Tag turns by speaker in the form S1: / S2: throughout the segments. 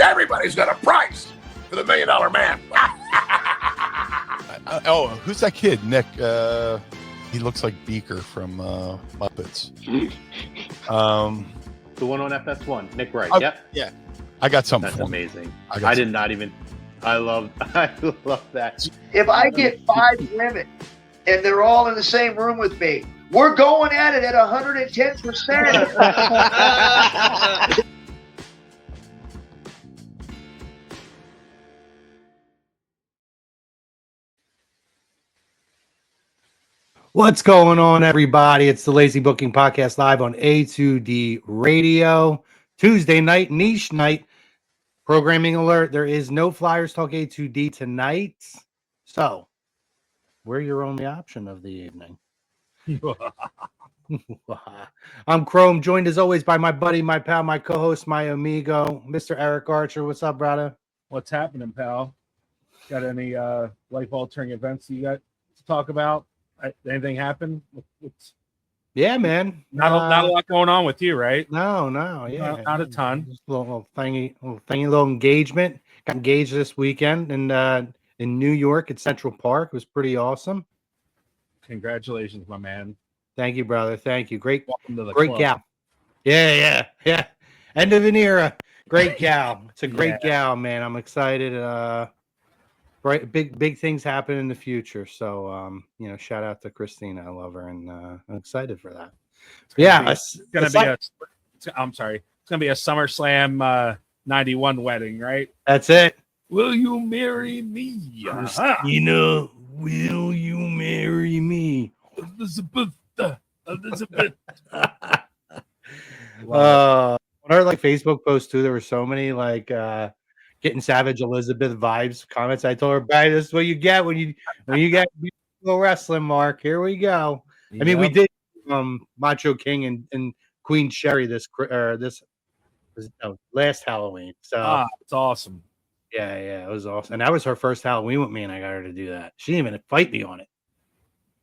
S1: Everybody's got a price for the $1 Million Man.
S2: Who's that kid? Nick. He looks like Beaker from Muppets.
S3: The one on FS1, Nick Wright.
S2: Yep. Yeah. I got something.
S3: That's amazing.
S2: I
S3: did not even. I love that.
S4: If I get 5 women and they're all in the same room with me, we're going at it at 110%.
S5: What's going on, everybody? It's the Lazy Booking Podcast live on A2D Radio. Tuesday night, niche night. Programming alert. There is no Flyers Talk A2D tonight. So, we're your only option of the evening. I'm Chrome, joined as always by my buddy, my pal, my co-host, my amigo, Mr. Eric Archer. What's up, brother?
S6: What's happening, pal? Got any life-altering events you got to talk about? Anything happen?
S5: Yeah, man.
S6: Not a lot going on with you, right?
S5: No, yeah.
S6: Not a ton.
S5: Just a little engagement. Got engaged this weekend in New York at Central Park. It was pretty awesome.
S6: Congratulations, my man.
S5: Thank you, brother. Thank you. Great
S6: club.
S5: gal. Yeah. End of an era. Great gal. It's a great gal, man. I'm excited. Big things happen in the future. So, shout out to Christina. I love her, and I'm excited for that. It's gonna be
S6: a SummerSlam 91 wedding, right?
S5: That's it.
S6: Will you marry me?
S5: Christina, will you marry me?
S6: Elizabeth.
S5: On our Facebook post too, there were so many Getting Savage Elizabeth vibes comments. I told her, "Bye, this is what you get when you get beautiful wrestling, Mark. Here we go." Yep. I mean, we did Macho King and Queen Sherry last Halloween. So
S6: it's awesome.
S5: Yeah, it was awesome. And that was her first Halloween with me, and I got her to do that. She didn't even fight me on it.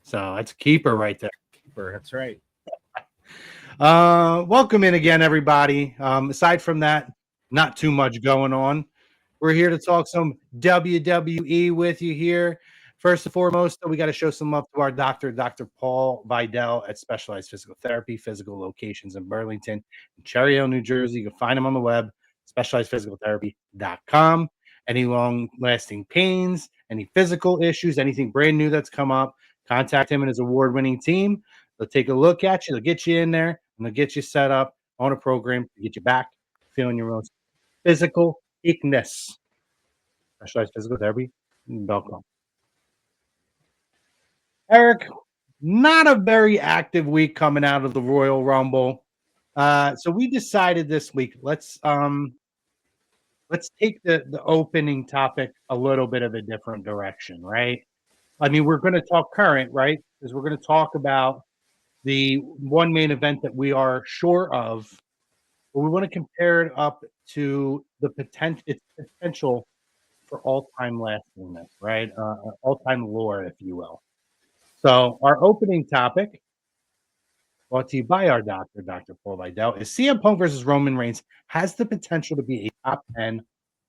S5: So that's a keeper right there.
S6: Keeper, that's right.
S5: Welcome in again, everybody. Aside from that, not too much going on. We're here to talk some WWE with you here. First and foremost, we got to show some love to our doctor, Dr. Paul Vidal at Specialized Physical Therapy, physical locations in Burlington and Cherry Hill, New Jersey. You can find them on the web, specializedphysicaltherapy.com. Any long-lasting pains, any physical issues, anything brand new that's come up, contact him and his award-winning team. They'll take a look at you. They'll get you in there, and they'll get you set up on a program to get you back feeling your most physical weakness. Specialized Physical Therapy. Welcome. Eric, not a very active week coming out of the Royal Rumble. So we decided this week, let's take the opening topic a little bit of a different direction, right? I mean, we're going to talk current, right? Because we're going to talk about the one main event that we are sure of. But we want to compare it up to its potential for all-time lastingness, right? All-time lore, if you will. So our opening topic, brought to you by our doctor, Dr. Paul Vidal, is CM Punk versus Roman Reigns has the potential to be a top 10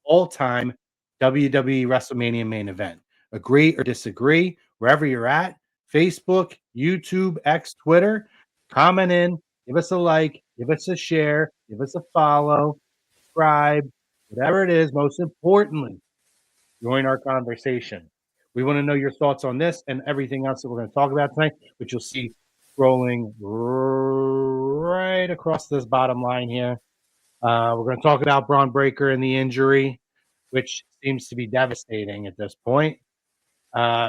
S5: all-time WWE WrestleMania main event. Agree or disagree, wherever you're at, Facebook, YouTube, X, Twitter, comment in, give us a like, give us a share, give us a follow, subscribe, whatever it is. Most importantly, join our conversation. We want to know your thoughts on this and everything else that we're going to talk about tonight, which you'll see scrolling right across this bottom line here. We're going to talk about Bron Breakker and the injury, which seems to be devastating at this point.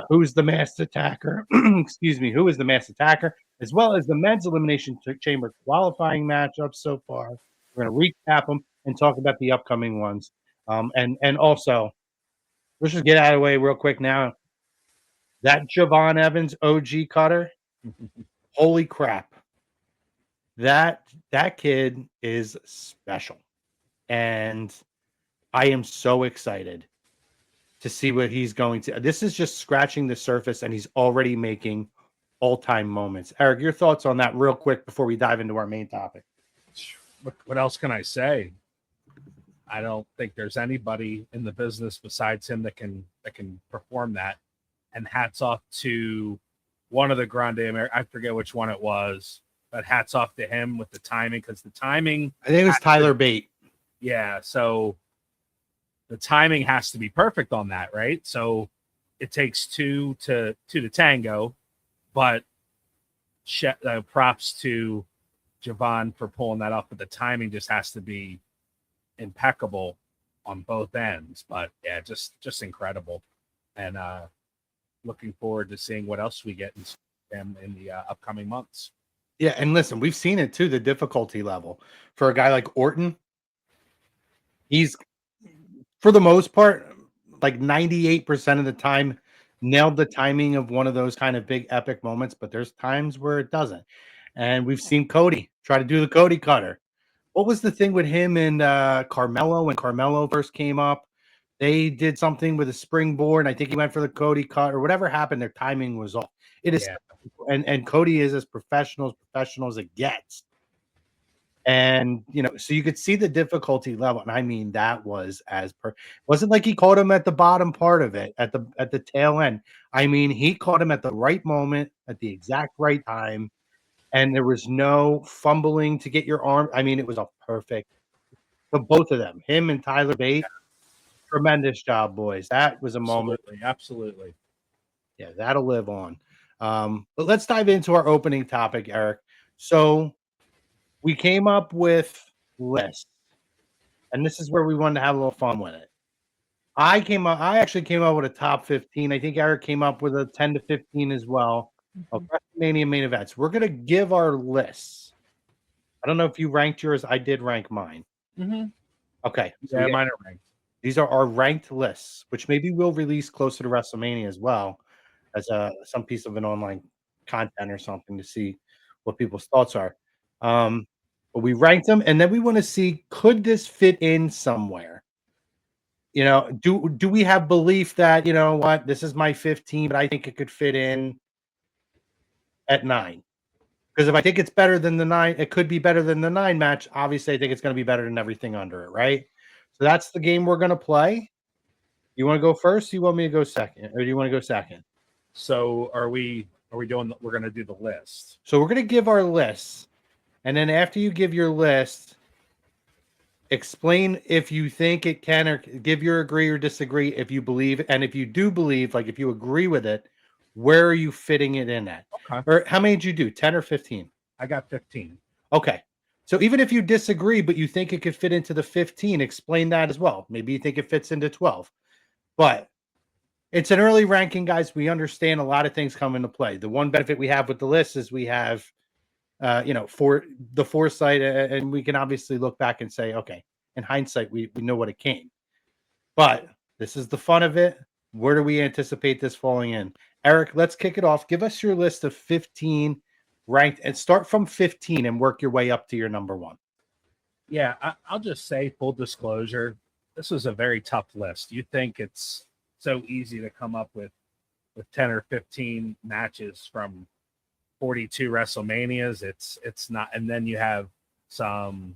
S5: Who's the masked attacker? Excuse me. Who is the masked attacker? As well as the men's Elimination Chamber qualifying matchups so far. We're going to recap them and talk about the upcoming ones. And also, let's just get out of the way real quick now. That Javon Evans OG cutter, holy crap. That kid is special. And I am so excited to see what he's going to. This is just scratching the surface, and he's already making all-time moments. Eric, your thoughts on that real quick before we dive into our main topic.
S6: What else can I say? I don't think there's anybody in the business besides him that can perform that. And hats off to one of the Grande America. I forget which one it was, but hats off to him with the timing, because the timing.
S5: I think it was Tyler Bate.
S6: Yeah, so the timing has to be perfect on that, right? So it takes two to tango, but props to Javon for pulling that off. But the timing just has to be impeccable on both ends. But yeah, just incredible, and looking forward to seeing what else we get in the upcoming months.
S5: Yeah, and listen, we've seen it too. The difficulty level for a guy like Orton, he's for the most part, like 98% of the time, nailed the timing of one of those kind of big epic moments. But there's times where it doesn't, and we've seen Cody try to do the Cody cutter. What was the thing with him and Carmelo when Carmelo first came up? They did something with a springboard, and I think he went for the Cody cut or whatever happened. Their timing was off. It is, and Cody is as professional as it gets. And so you could see the difficulty level, and I mean that was wasn't like he caught him at the bottom part of it at the tail end. I mean, he caught him at the right moment at the exact right time, and there was no fumbling to get your arm. I mean, it was a perfect for both of them, him and Tyler Bate. Tremendous job, boys. That was a moment.
S6: Absolutely.
S5: Yeah, that'll live on. But let's dive into our opening topic, Eric. So we came up with lists, and this is where we wanted to have a little fun with it. I actually came up with a top 15. I think Eric came up with a 10 to 15 as well of WrestleMania main events. We're going to give our lists. I don't know if you ranked yours. I did rank mine.
S6: Mm-hmm.
S5: Okay.
S6: So yeah, mine are ranked.
S5: These are our ranked lists, which maybe we'll release closer to WrestleMania as well as some piece of an online content or something to see what people's thoughts are. But we ranked them, and then we want to see, could this fit in somewhere? Do we have belief that, this is my 15, but I think it could fit in at 9? Because if I think it's better than the 9, it could be better than the 9 match. Obviously, I think it's going to be better than everything under it, right? So that's the game we're going to play. You want to go first? You want me to go second? Or do you want to go second?
S6: So are we doing, we're going to do the list.
S5: So we're going to give our lists. And then after you give your list, explain if you think it can, or give your agree or disagree if you believe. And if you do believe, like if you agree with it, where are you fitting it in at?
S6: Okay.
S5: Or how many did you do? 10 or 15?
S6: I got 15.
S5: Okay. So even if you disagree, but you think it could fit into the 15, explain that as well. Maybe you think it fits into 12. But it's an early ranking, guys. We understand a lot of things come into play. The one benefit we have with the list is we have, for the foresight, and we can obviously look back and say, okay, in hindsight, we know what it came. But this is the fun of it. Where do we anticipate this falling in? Eric, let's kick it off. Give us your list of 15 ranked, and start from 15 and work your way up to your number 1.
S6: Yeah, I'll just say, full disclosure, this was a very tough list. You think it's so easy to come up with 10 or 15 matches from 42 WrestleManias. It's not. And then you have some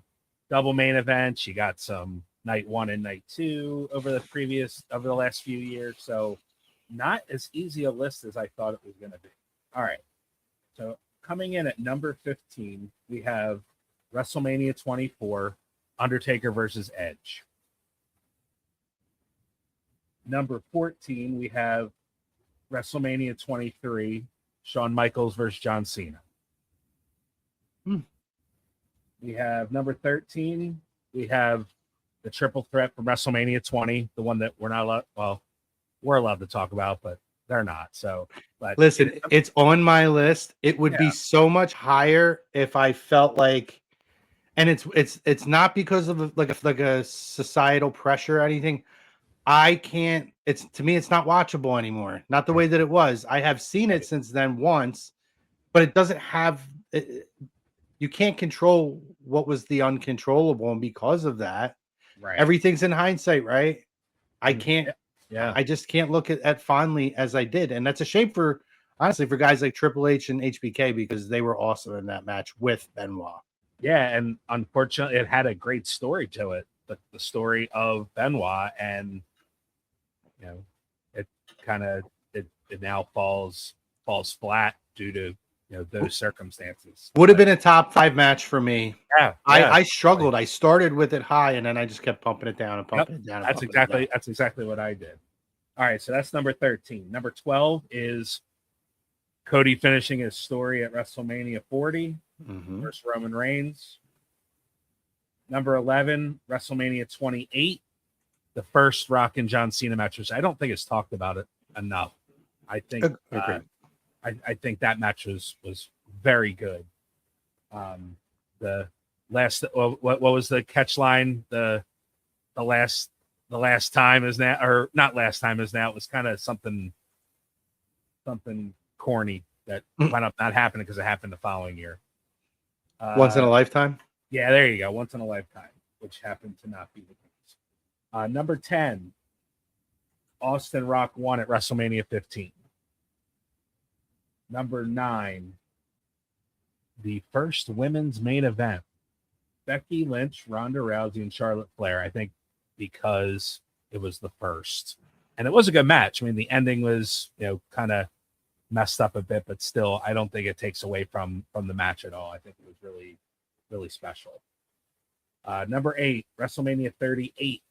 S6: double main events. You got some night 1 and night 2 over the last few years. So not as easy a list as I thought it was going to be. All right. So coming in at number 15, we have WrestleMania 24, Undertaker versus Edge. Number 14, we have WrestleMania 23, Shawn Michaels versus John Cena. We have number 13, we have the triple threat from WrestleMania 20, the one that we're not allowed, well, we're allowed to talk about, but they're not. So, but
S5: listen, it's on my list. It would be so much higher if I felt like, and it's not because of like a societal pressure or anything. I can't. To me, it's not watchable anymore. Not the way that it was. I have seen it since then once, but it doesn't have. You can't control what was the uncontrollable, and because of that, everything's in hindsight, right? I can't. Yeah, I just can't look at fondly as I did, and that's a shame for honestly for guys like Triple H and HBK, because they were awesome in that match with Benoit.
S6: Yeah, and unfortunately, it had a great story to it. the story of Benoit, and it kind of it now falls flat due to those circumstances.
S5: Would have been a top 5 match for me.
S6: Yeah,
S5: I struggled. I started with it high, and then I just kept pumping it down and pumping it down.
S6: That's exactly what I did. All right, so that's number 13. Number 12 is Cody finishing his story at WrestleMania 40 versus Roman Reigns. Number 11, WrestleMania 28, the first Rock and John Cena match, which I don't think it's talked about it enough. I think I think that match was very good. The last what was the catch line? The last time is now, or not last time is now. It was kind of something corny that wound up not happening because it happened the following year.
S5: Once in a lifetime.
S6: Yeah, there you go. Once in a lifetime, which happened to not be the case. Number 10, Austin Rock won at WrestleMania 15. Number 9, the first women's main event, Becky Lynch, Ronda Rousey, and Charlotte Flair. I think because it was the first, and it was a good match. I mean, the ending was kind of messed up a bit, but still, I don't think it takes away from the match at all. I think it was really, really special. Number 8, WrestleMania 38,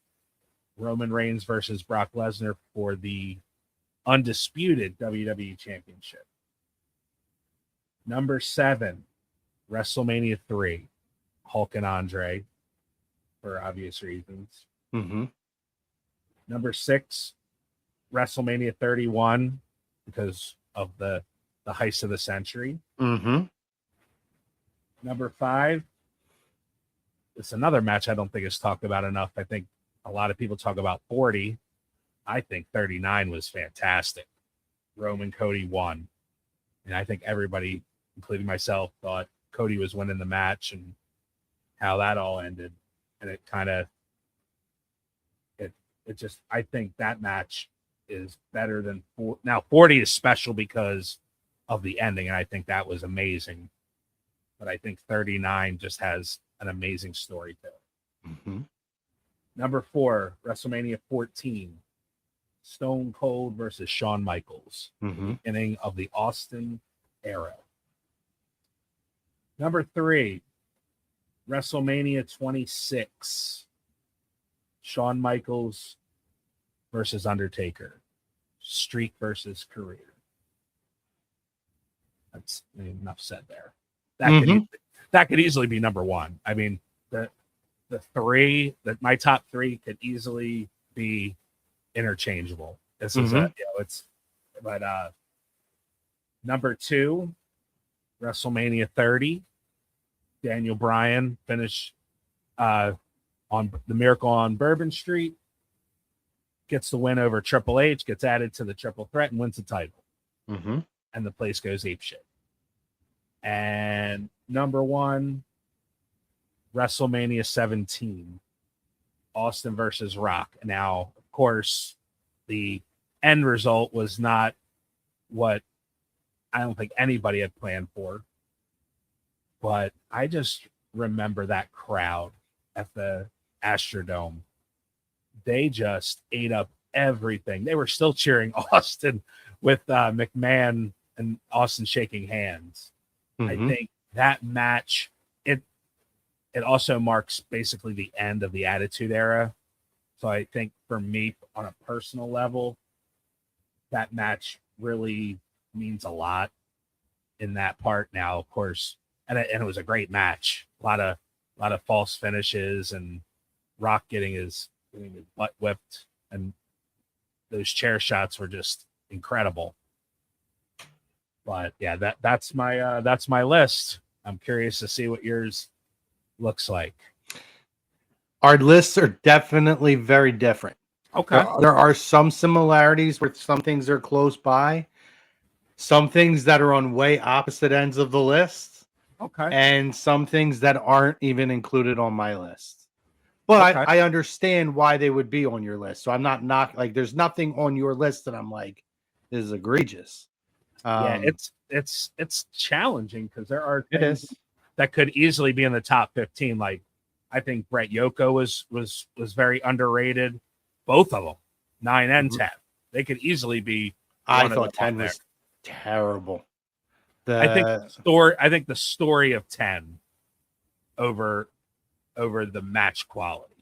S6: Roman Reigns versus Brock Lesnar for the undisputed WWE Championship. Number 7, WrestleMania 3, Hulk and Andre, for obvious reasons. Number 6, WrestleMania 31, because of the heist of the century. Number 5, it's another match I don't think is talked about enough. I think a lot of people talk about 40. I think 39 was fantastic. Roman Cody won. And I think everybody, including myself, thought Cody was winning the match and how that all ended. And it kind of, it just, I think that match is better than 40. Now 40 is special because of the ending, and I think that was amazing. But I think 39 just has an amazing story to it. Number 4, WrestleMania 14, Stone Cold versus Shawn Michaels, beginning of the Austin era. Number 3, WrestleMania 26, Shawn Michaels versus Undertaker, streak versus career. That's enough said there. That could easily be number 1. I mean, the 3, that my top 3 could easily be interchangeable. This is number 2, WrestleMania 30, Daniel Bryan finish on the Miracle on Bourbon Street, gets the win over Triple H, gets added to the triple threat, and wins the title. And the place goes apeshit. And number 1, WrestleMania 17, Austin versus Rock. Now, of course, the end result was not what I don't think anybody had planned for. But I just remember that crowd at the Astrodome. They just ate up everything. They were still cheering Austin with McMahon and Austin shaking hands. I think that match, it also marks basically the end of the Attitude Era. So I think for me, on a personal level, that match really means a lot in that part. Now, of course, and it was a great match. A lot of false finishes and Rock getting his butt whipped, and those chair shots were just incredible. But yeah, that's my list. I'm curious to see what yours looks like.
S5: Our lists are definitely very different.
S6: Okay.
S5: There are some similarities where some things are close by, some things that are on way opposite ends of the list.
S6: Okay.
S5: And some things that aren't even included on my list. But
S6: Okay.
S5: I understand why they would be on your list. So I'm not like, there's nothing on your list that I'm like, this is egregious.
S6: Yeah, it's challenging because there are things
S5: is.
S6: that could easily be in the top 15. Like I think Brett Yoko was very underrated. Both of them, 9 and 10. They could easily be.
S5: I
S6: one of
S5: thought
S6: them
S5: 10
S6: on there.
S5: was terrible.
S6: I think the story of 10 over the match quality,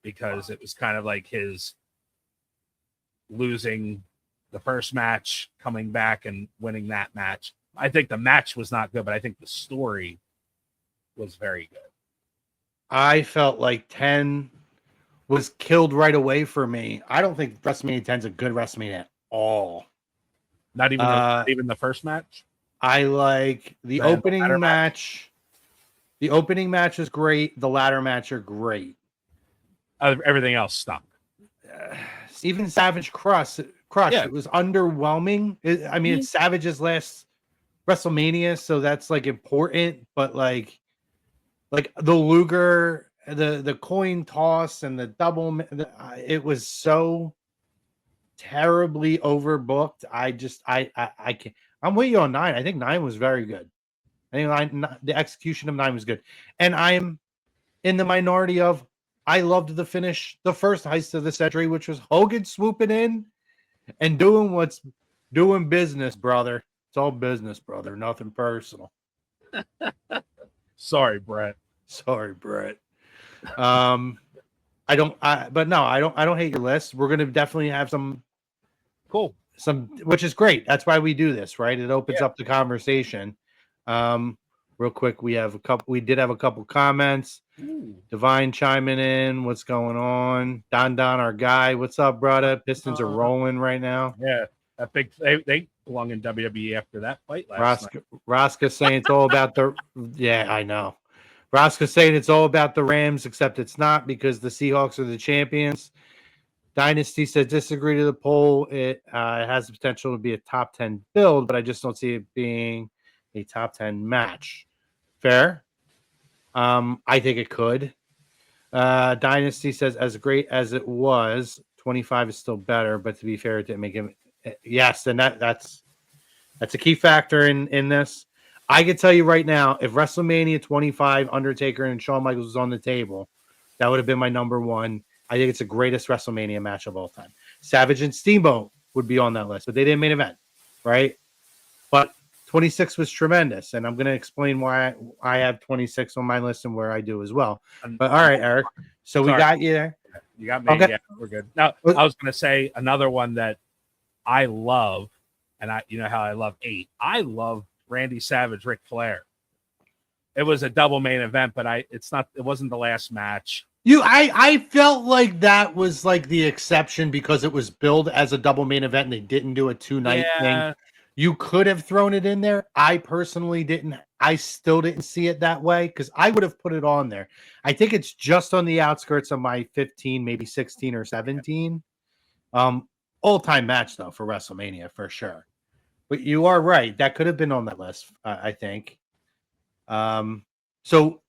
S6: because it was kind of like his losing the first match, coming back and winning that match. I think the match was not good, but I think the story was very good.
S5: I felt like 10 was killed right away for me. I don't think WrestleMania 10 is a good WrestleMania at all.
S6: Not even the first match.
S5: I like the opening match. The opening match is great. The ladder match are great.
S6: Everything else stunk.
S5: Even Savage Crush,
S6: Yeah.
S5: it was underwhelming. It's Savage's last WrestleMania, so that's like important. But like the Luger, the coin toss, and the double, it was so terribly overbooked. I can't. I'm with you on 9. I think 9 was very good. I think the execution of 9 was good, and I'm in the minority of. I loved the finish, the first heist of the century, which was Hogan swooping in and doing business, brother. It's all business, brother. Nothing personal.
S6: Sorry, Brett.
S5: I don't hate your list. We're gonna definitely have some, which is great. That's why we do this, right? It opens up the conversation. Real quick, we did have a couple comments. Divine chiming in. What's going on? Don, our guy. What's up, brother? Pistons are rolling right now.
S6: Yeah, that big. They belong in WWE after that fight last night.
S5: Rosca saying it's all about the. Yeah, I know. Rosca saying it's all about the Rams, except it's not, because the Seahawks are the champions. Dynasty says disagree to the poll. It has the potential to be a top 10 build, but I just don't see it being a top 10 match. Fair. I think it could. Dynasty says, as great as it was, 25 is still better, but to be fair, it didn't make him. Yes, and that's a key factor in this. I can tell you right now, if WrestleMania 25, Undertaker and Shawn Michaels was on the table, that would have been my number one. I think it's the greatest WrestleMania match of all time. Savage and Steamboat would be on that list, but they didn't main event, right? But 26 was tremendous, and I'm going to explain why I have 26 on my list and where I do as well. But all right, Eric. So we got you there.
S6: You got me. Okay. Yeah, we're good. Now, I was going to say another one that I love, and you know how I love 8. I love Randy Savage, Ric Flair. It was a double main event, but it wasn't the last match.
S5: I felt like that was like the exception because it was billed as a double main event and they didn't do a 2-night thing. You could have thrown it in there. I personally didn't. I still didn't see it that way because I would have put it on there. I think it's just on the outskirts of my 15, maybe 16 or 17. All-time match, though, for WrestleMania, for sure. But you are right. That could have been on that list, I think. So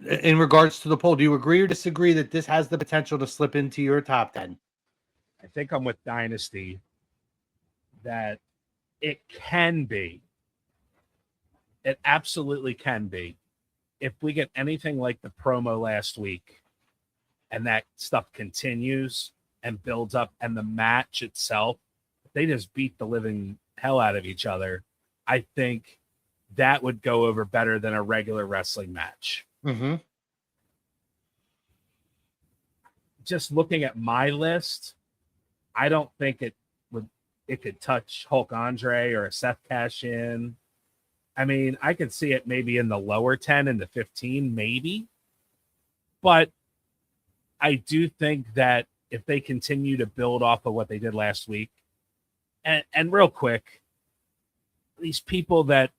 S5: in regards to the poll, do you agree or disagree that this has the potential to slip into your top 10?
S6: I think I'm with Dynasty that it can be. It absolutely can be. If we get anything like the promo last week and that stuff continues and builds up and the match itself, they just beat the living hell out of each other. I think that would go over better than a regular wrestling match.
S5: Mm-hmm.
S6: Just looking at my list, I don't think it could touch Hulk Andre or a Seth Cash In. I mean, I could see it maybe in the lower 10 and the 15, maybe. But I do think that if they continue to build off of what they did last week, and real quick, these people that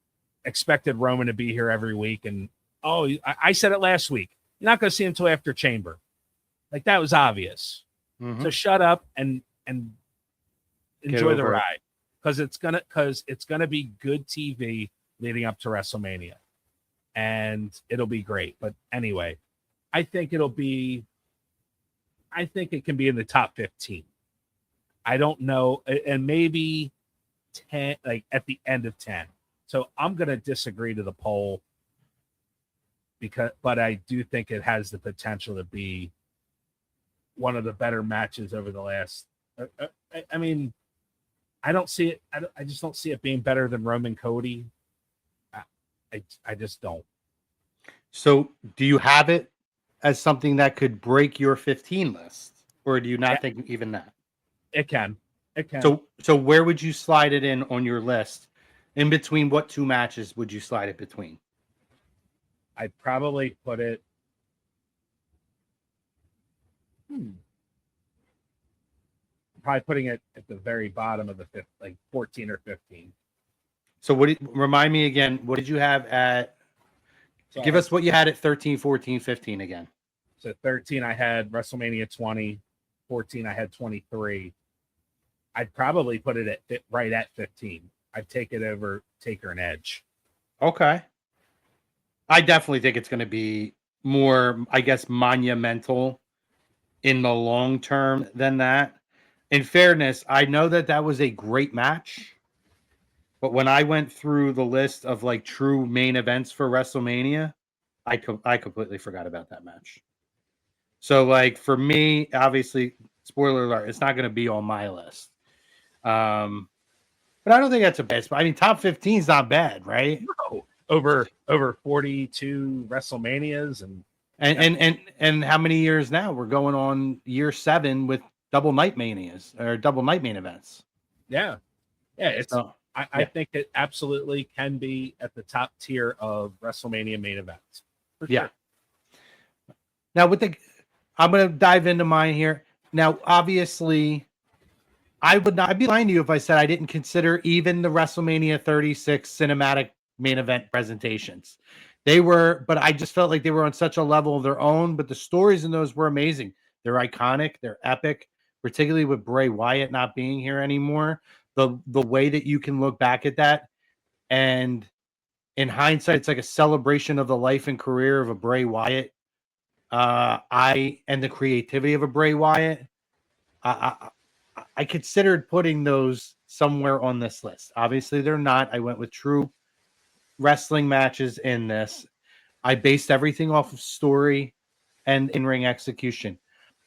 S6: expected Roman to be here every week, and I said it last week, you're not going to see him until after Chamber. Like, that was obvious. Mm-hmm. So shut up and enjoy the ride, because it's gonna be good TV leading up to WrestleMania, and it'll be great. But anyway, I think it can be in the top 15. I don't know, and maybe 10, like at the end of 10. So I'm gonna disagree to the poll. but I do think it has the potential to be one of the better matches over the last. I mean, I don't see it. I just don't see it being better than Roman Cody. I just don't.
S5: So, do you have it as something that could break your 15 list, or do you not think even that?
S6: It can.
S5: So where would you slide it in on your list? In between what two matches would you slide it between?
S6: I'd probably put it. Probably putting it at the very bottom of the fifth, like 14 or 15.
S5: So remind me again, what did you have at? So give us what you had at 13, 14, 15 again.
S6: So 13, I had WrestleMania 20. 14, I had 23. I'd probably put it at right at 15. I'd take it over Taker and Edge.
S5: Okay. I definitely think it's going to be more, I guess, monumental in the long term than that. In fairness, I know that was a great match, but when I went through the list of like true main events for WrestleMania, I completely forgot about that match. So like for me, obviously, spoiler alert, it's not going to be on my list. But I don't think that's a bad spot. I mean, top 15 is not bad, right?
S6: No. Over 42 WrestleManias
S5: and how many years now? We're going on year 7 with double night manias or double night main events.
S6: Yeah. It's I think it absolutely can be at the top tier of WrestleMania main events. For sure.
S5: Yeah. Now I'm going to dive into mine here. Now, obviously, I'd be lying to you if I said I didn't consider even the WrestleMania 36 cinematic main event presentations. But I just felt like they were on such a level of their own, but the stories in those were amazing. They're iconic. They're epic, particularly with Bray Wyatt not being here anymore. The way that you can look back at that, and in hindsight, it's like a celebration of the life and career of a Bray Wyatt. And the creativity of a Bray Wyatt. I considered putting those somewhere on this list. Obviously, they're not. I went with true wrestling matches in this. I based everything off of story and in-ring execution.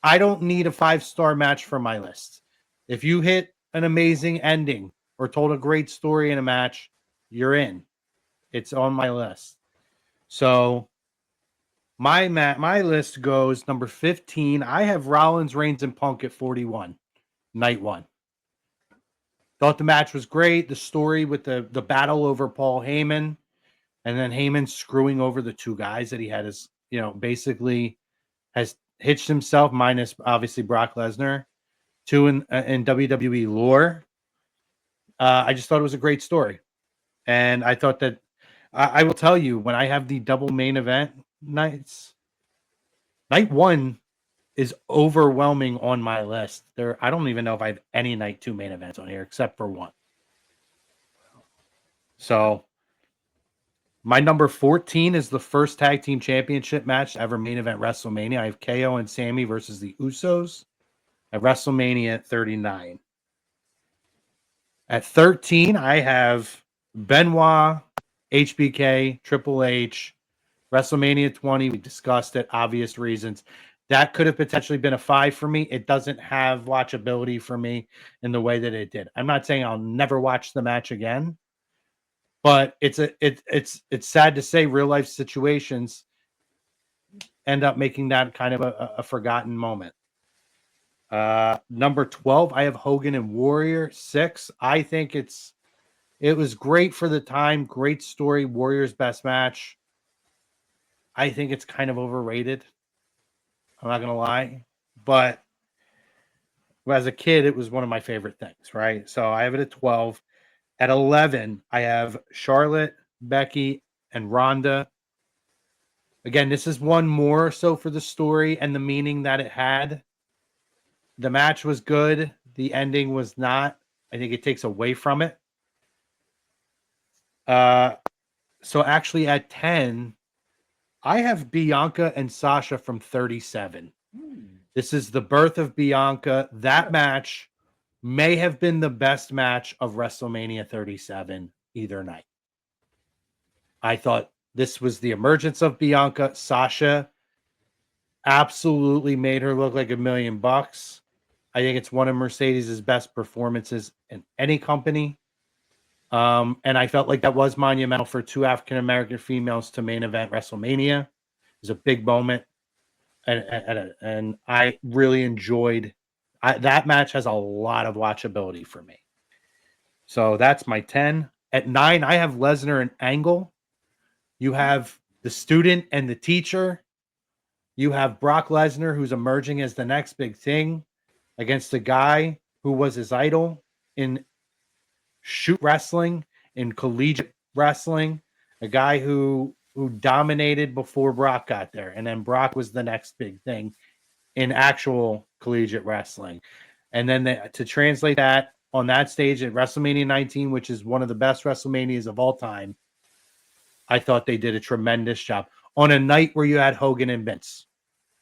S5: I don't need a 5-star match for my list. If you hit an amazing ending or told a great story in a match, you're in. It's on my list. So my list goes number 15. I have Rollins, Reigns, and Punk at 41. Night 1. Thought the match was great. The story with the battle over Paul Heyman, and then Heyman screwing over the two guys that he had as, basically has hitched himself, minus obviously Brock Lesnar, to in WWE lore. I just thought it was a great story. And I thought that I will tell you, when I have the double main event nights, night 1 is overwhelming on my list. I don't even know if I have any night 2 main events on here except for one. So my number 14 is the first tag team championship match to ever main event WrestleMania. I have KO and Sammy versus the Usos at WrestleMania 39. At 13, I have Benoit, HBK, Triple H, WrestleMania 20. We discussed it, obvious reasons. That could have potentially been a 5 for me. It doesn't have watchability for me in the way that it did. I'm not saying I'll never watch the match again, but it's sad to say real life situations end up making that kind of a forgotten moment. Number 12, I have Hogan and Warrior. 6, I think it was great for the time. Great story. Warrior's best match. I think it's kind of overrated. I'm not going to lie. But as a kid, it was one of my favorite things, right? So I have it at 12. At 11, I have Charlotte, Becky, and Ronda. Again, this is one more so for the story and the meaning that it had. The match was good. The ending was not. I think it takes away from it. So actually at 10, I have Bianca and Sasha from 37. This is the birth of Bianca. That match may have been the best match of WrestleMania 37 either night. I thought This was the emergence of Bianca. Sasha absolutely made her look like $1,000,000. I think it's one of Mercedes' best performances in any company. And I felt like that was monumental for two African-American females to main event WrestleMania. It was a big moment. And I really enjoyed that match. Has a lot of watchability for me. So that's my 10. At 9, I have Lesnar and Angle. You have the student and the teacher. You have Brock Lesnar, who's emerging as the next big thing, against a guy who was his idol in shoot wrestling, in collegiate wrestling, a guy who dominated before Brock got there. And then Brock was the next big thing in actual collegiate wrestling. And then to translate that on that stage at WrestleMania 19, which is one of the best WrestleManias of all time, I thought they did a tremendous job. On a night where you had Hogan and Vince,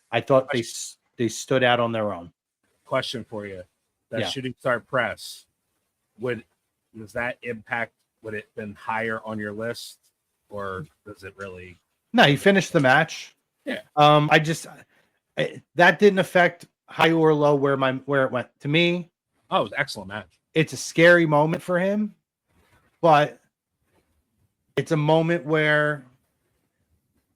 S5: I thought they stood out on their own.
S6: Question for you. That shooting star press, does that impact, would it been higher on your list, or does it really?
S5: No, he finished the match.
S6: Yeah.
S5: That didn't affect high or low where it went. To me,
S6: Oh, it was an excellent match.
S5: it's a scary moment for him, but it's a moment where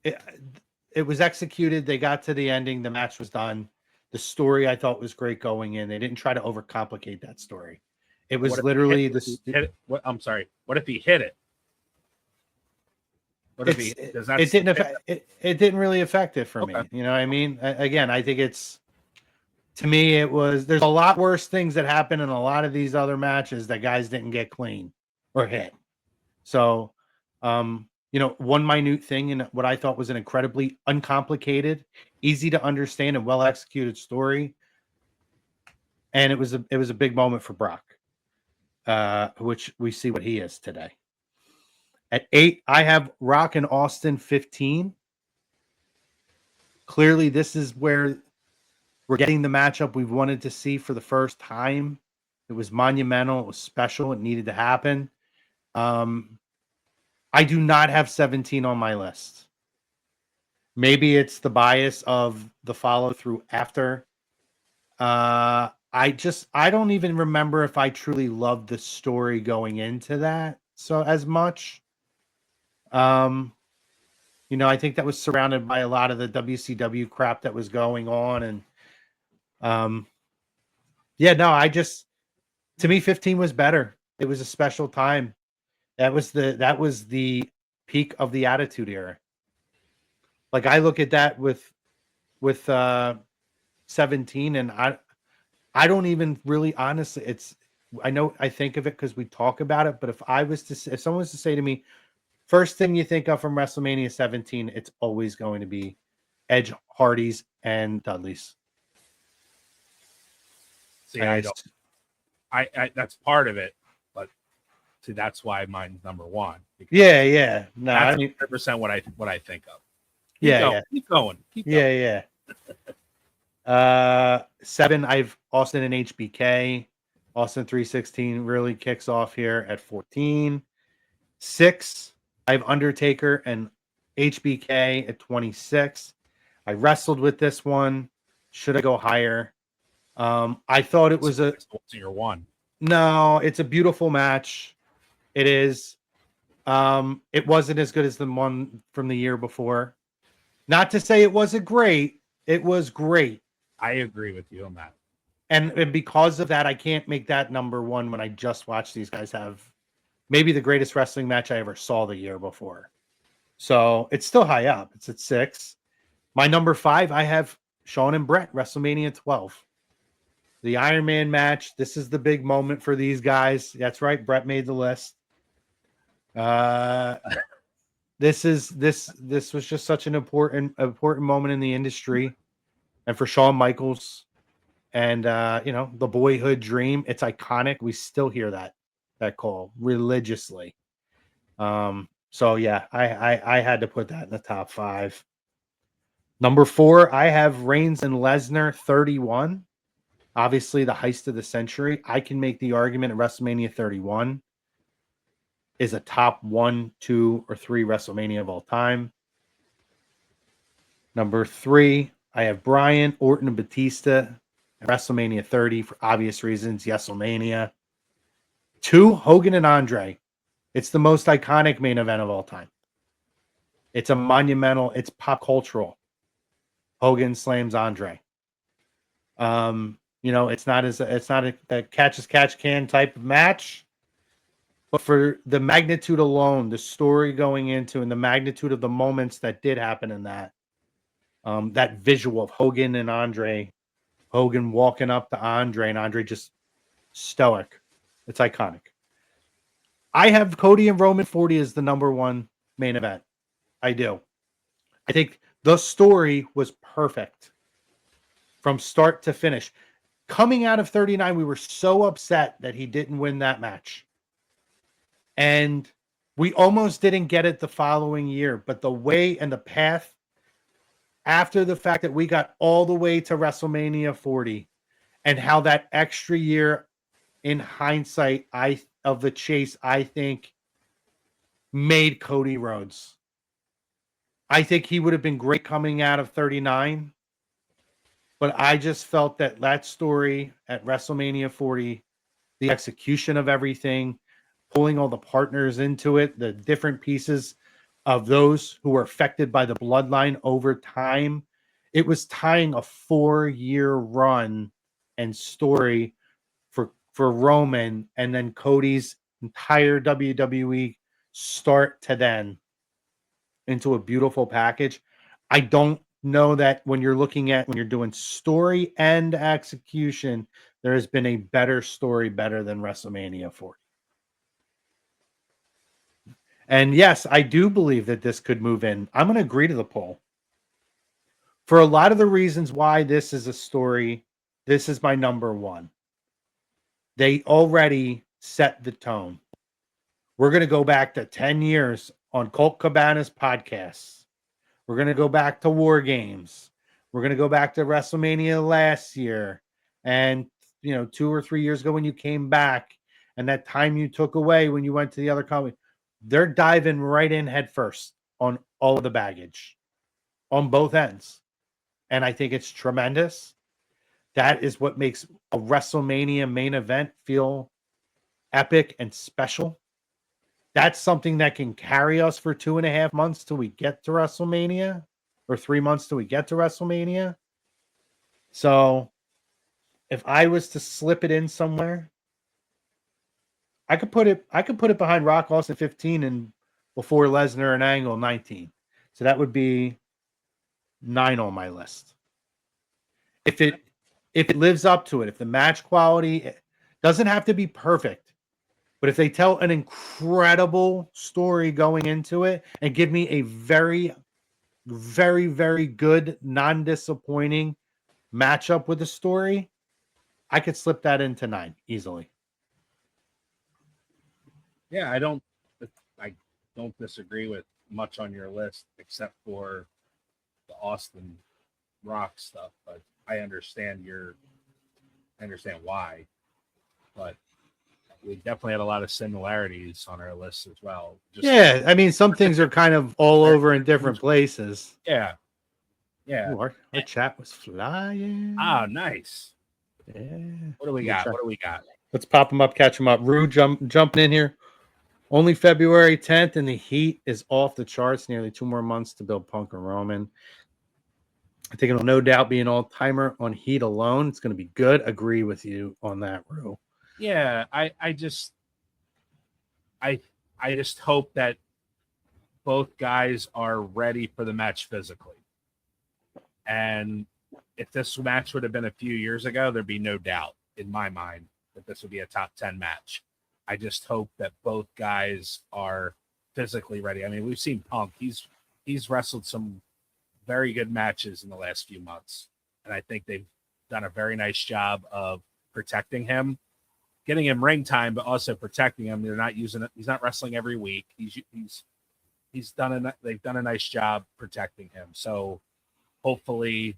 S5: it was executed. They got to the ending. The match was done. The story I thought was great going in. They didn't try to overcomplicate that story. It was literally
S6: I'm sorry. What if he hit it? What if he does that?
S5: It didn't really affect it for me. You know what I mean? Again, I think to me, there's a lot worse things that happen in a lot of these other matches that guys didn't get clean or hit. So, one minute thing in what I thought was an incredibly uncomplicated, easy to understand, and well executed story. And it was a big moment for Brock, which we see what he is today. At 8, I have Rock and Austin 15. Clearly, this is where we're getting the matchup we've wanted to see for the first time. It was monumental. It was special. It needed to happen. I do not have 17 on my list. Maybe it's the bias of the follow through after. I don't even remember if I truly loved the story going into that so as much. I think that was surrounded by a lot of the WCW crap that was going on. And to me, 15 was better. It was a special time. That was the peak of the Attitude Era. Like, I look at that with 17, and I don't even really, honestly, I think of it because we talk about it, but if someone was to say to me, first thing you think of from WrestleMania 17, it's always going to be Edge, Hardys, and Dudleys.
S6: See, I that's part of it, but see, that's why mine's number 1.
S5: Yeah. No,
S6: that's 100% what I think of. Keep going.
S5: Yeah. 7, I've Austin and HBK. Austin 316 really kicks off here at 14. 6, I have Undertaker and HBK at 26. I wrestled with this one. Should I go higher? I thought it was
S6: your 1.
S5: No, it's a beautiful match. It is. It wasn't as good as the one from the year before. Not to say it wasn't great. It was great.
S6: I agree with you on that.
S5: And because of that, I can't make that number 1 when I just watched these guys have maybe the greatest wrestling match I ever saw the year before. So it's still high up. It's at 6. My number 5, I have Shawn and Brett, WrestleMania 12. The Iron Man match. This is the big moment for these guys. That's right. Brett made the list. This was just such an important moment in the industry, and for Shawn Michaels, and the boyhood dream. It's iconic. We still hear that call religiously. So yeah, I had to put that in the top 5. Number 4, I have Reigns and Lesnar 31. Obviously, the heist of the century. I can make the argument at WrestleMania 31. is a top 1, 2, or 3 WrestleMania of all time. Number 3, I have Bryan, Orton, and Batista at WrestleMania 30 for obvious reasons. WrestleMania. 2, Hogan and Andre. It's the most iconic main event of all time. It's a monumental, it's pop cultural. Hogan slams Andre. It's not a catch as catch can type of match, but for the magnitude alone, the story going into and the magnitude of the moments that did happen in that visual of Hogan and Andre, Hogan walking up to Andre and Andre just stoic. It's iconic. I have Cody and Roman 40 as the number 1 main event. I do. I think the story was perfect from start to finish. Coming out of 39, we were so upset that he didn't win that match. And we almost didn't get it the following year. But the way and the path after the fact that we got all the way to WrestleMania 40 and how that extra year in hindsight of the chase, I think, made Cody Rhodes. I think he would have been great coming out of 39. But I just felt that story at WrestleMania 40, the execution of everything, pulling all the partners into it, the different pieces of those who were affected by the bloodline over time, it was tying a 4-year run and story for Roman and then Cody's entire WWE start to then into a beautiful package. I don't know that when you're doing story and execution, there has been a better story better than WrestleMania 40. And yes, I do believe that this could move in. I'm going to agree to the poll. For a lot of the reasons why this is a story, this is my number 1. They already set the tone. We're going to go back to 10 years on Colt Cabana's podcasts. We're going to go back to War Games. We're going to go back to WrestleMania last year. And, 2 or 3 years ago when you came back and that time you took away when you went to the other company, they're diving right in head first on all of the baggage on both ends. And I think it's tremendous. That is what makes a WrestleMania main event feel epic and special. That's something that can carry us for 2.5 months till we get to WrestleMania, or 3 months till we get to WrestleMania. So if I was to slip it in somewhere, I could put it behind Rock Austin 15 and before Lesnar and Angle 19. So that would be 9 on my list. If it lives up to it, if the match quality doesn't have to be perfect, but if they tell an incredible story going into it and give me a very, very, very good, non-disappointing matchup with the story, I could slip that into 9 easily.
S6: Yeah, I don't disagree with much on your list except for the Austin Rock stuff, but I understand why. But we definitely had a lot of similarities on our list as well.
S5: Yeah, I mean, some things are kind of all over in different places.
S6: Yeah.
S5: Ooh, our chat was flying.
S6: Ah, nice.
S5: Yeah.
S6: What do we got?
S5: Let's pop them up, catch them up. Rue jumping in here. Only February 10th, and the heat is off the charts. Nearly 2 more months to build Punk and Roman. I think it'll no doubt be an all-timer on heat alone. It's going to be good. Agree with you on that, Rue.
S6: Yeah, I just hope that both guys are ready for the match physically. And if this match would have been a few years ago, there'd be no doubt in my mind that this would be a top 10 match. I just hope that both guys are physically ready. I mean, we've seen Punk. He's wrestled some very good matches in the last few months. And I think they've done a very nice job of protecting him, getting him ring time, but also protecting him. They're not using it. He's not wrestling every week. They've done a nice job protecting him. So hopefully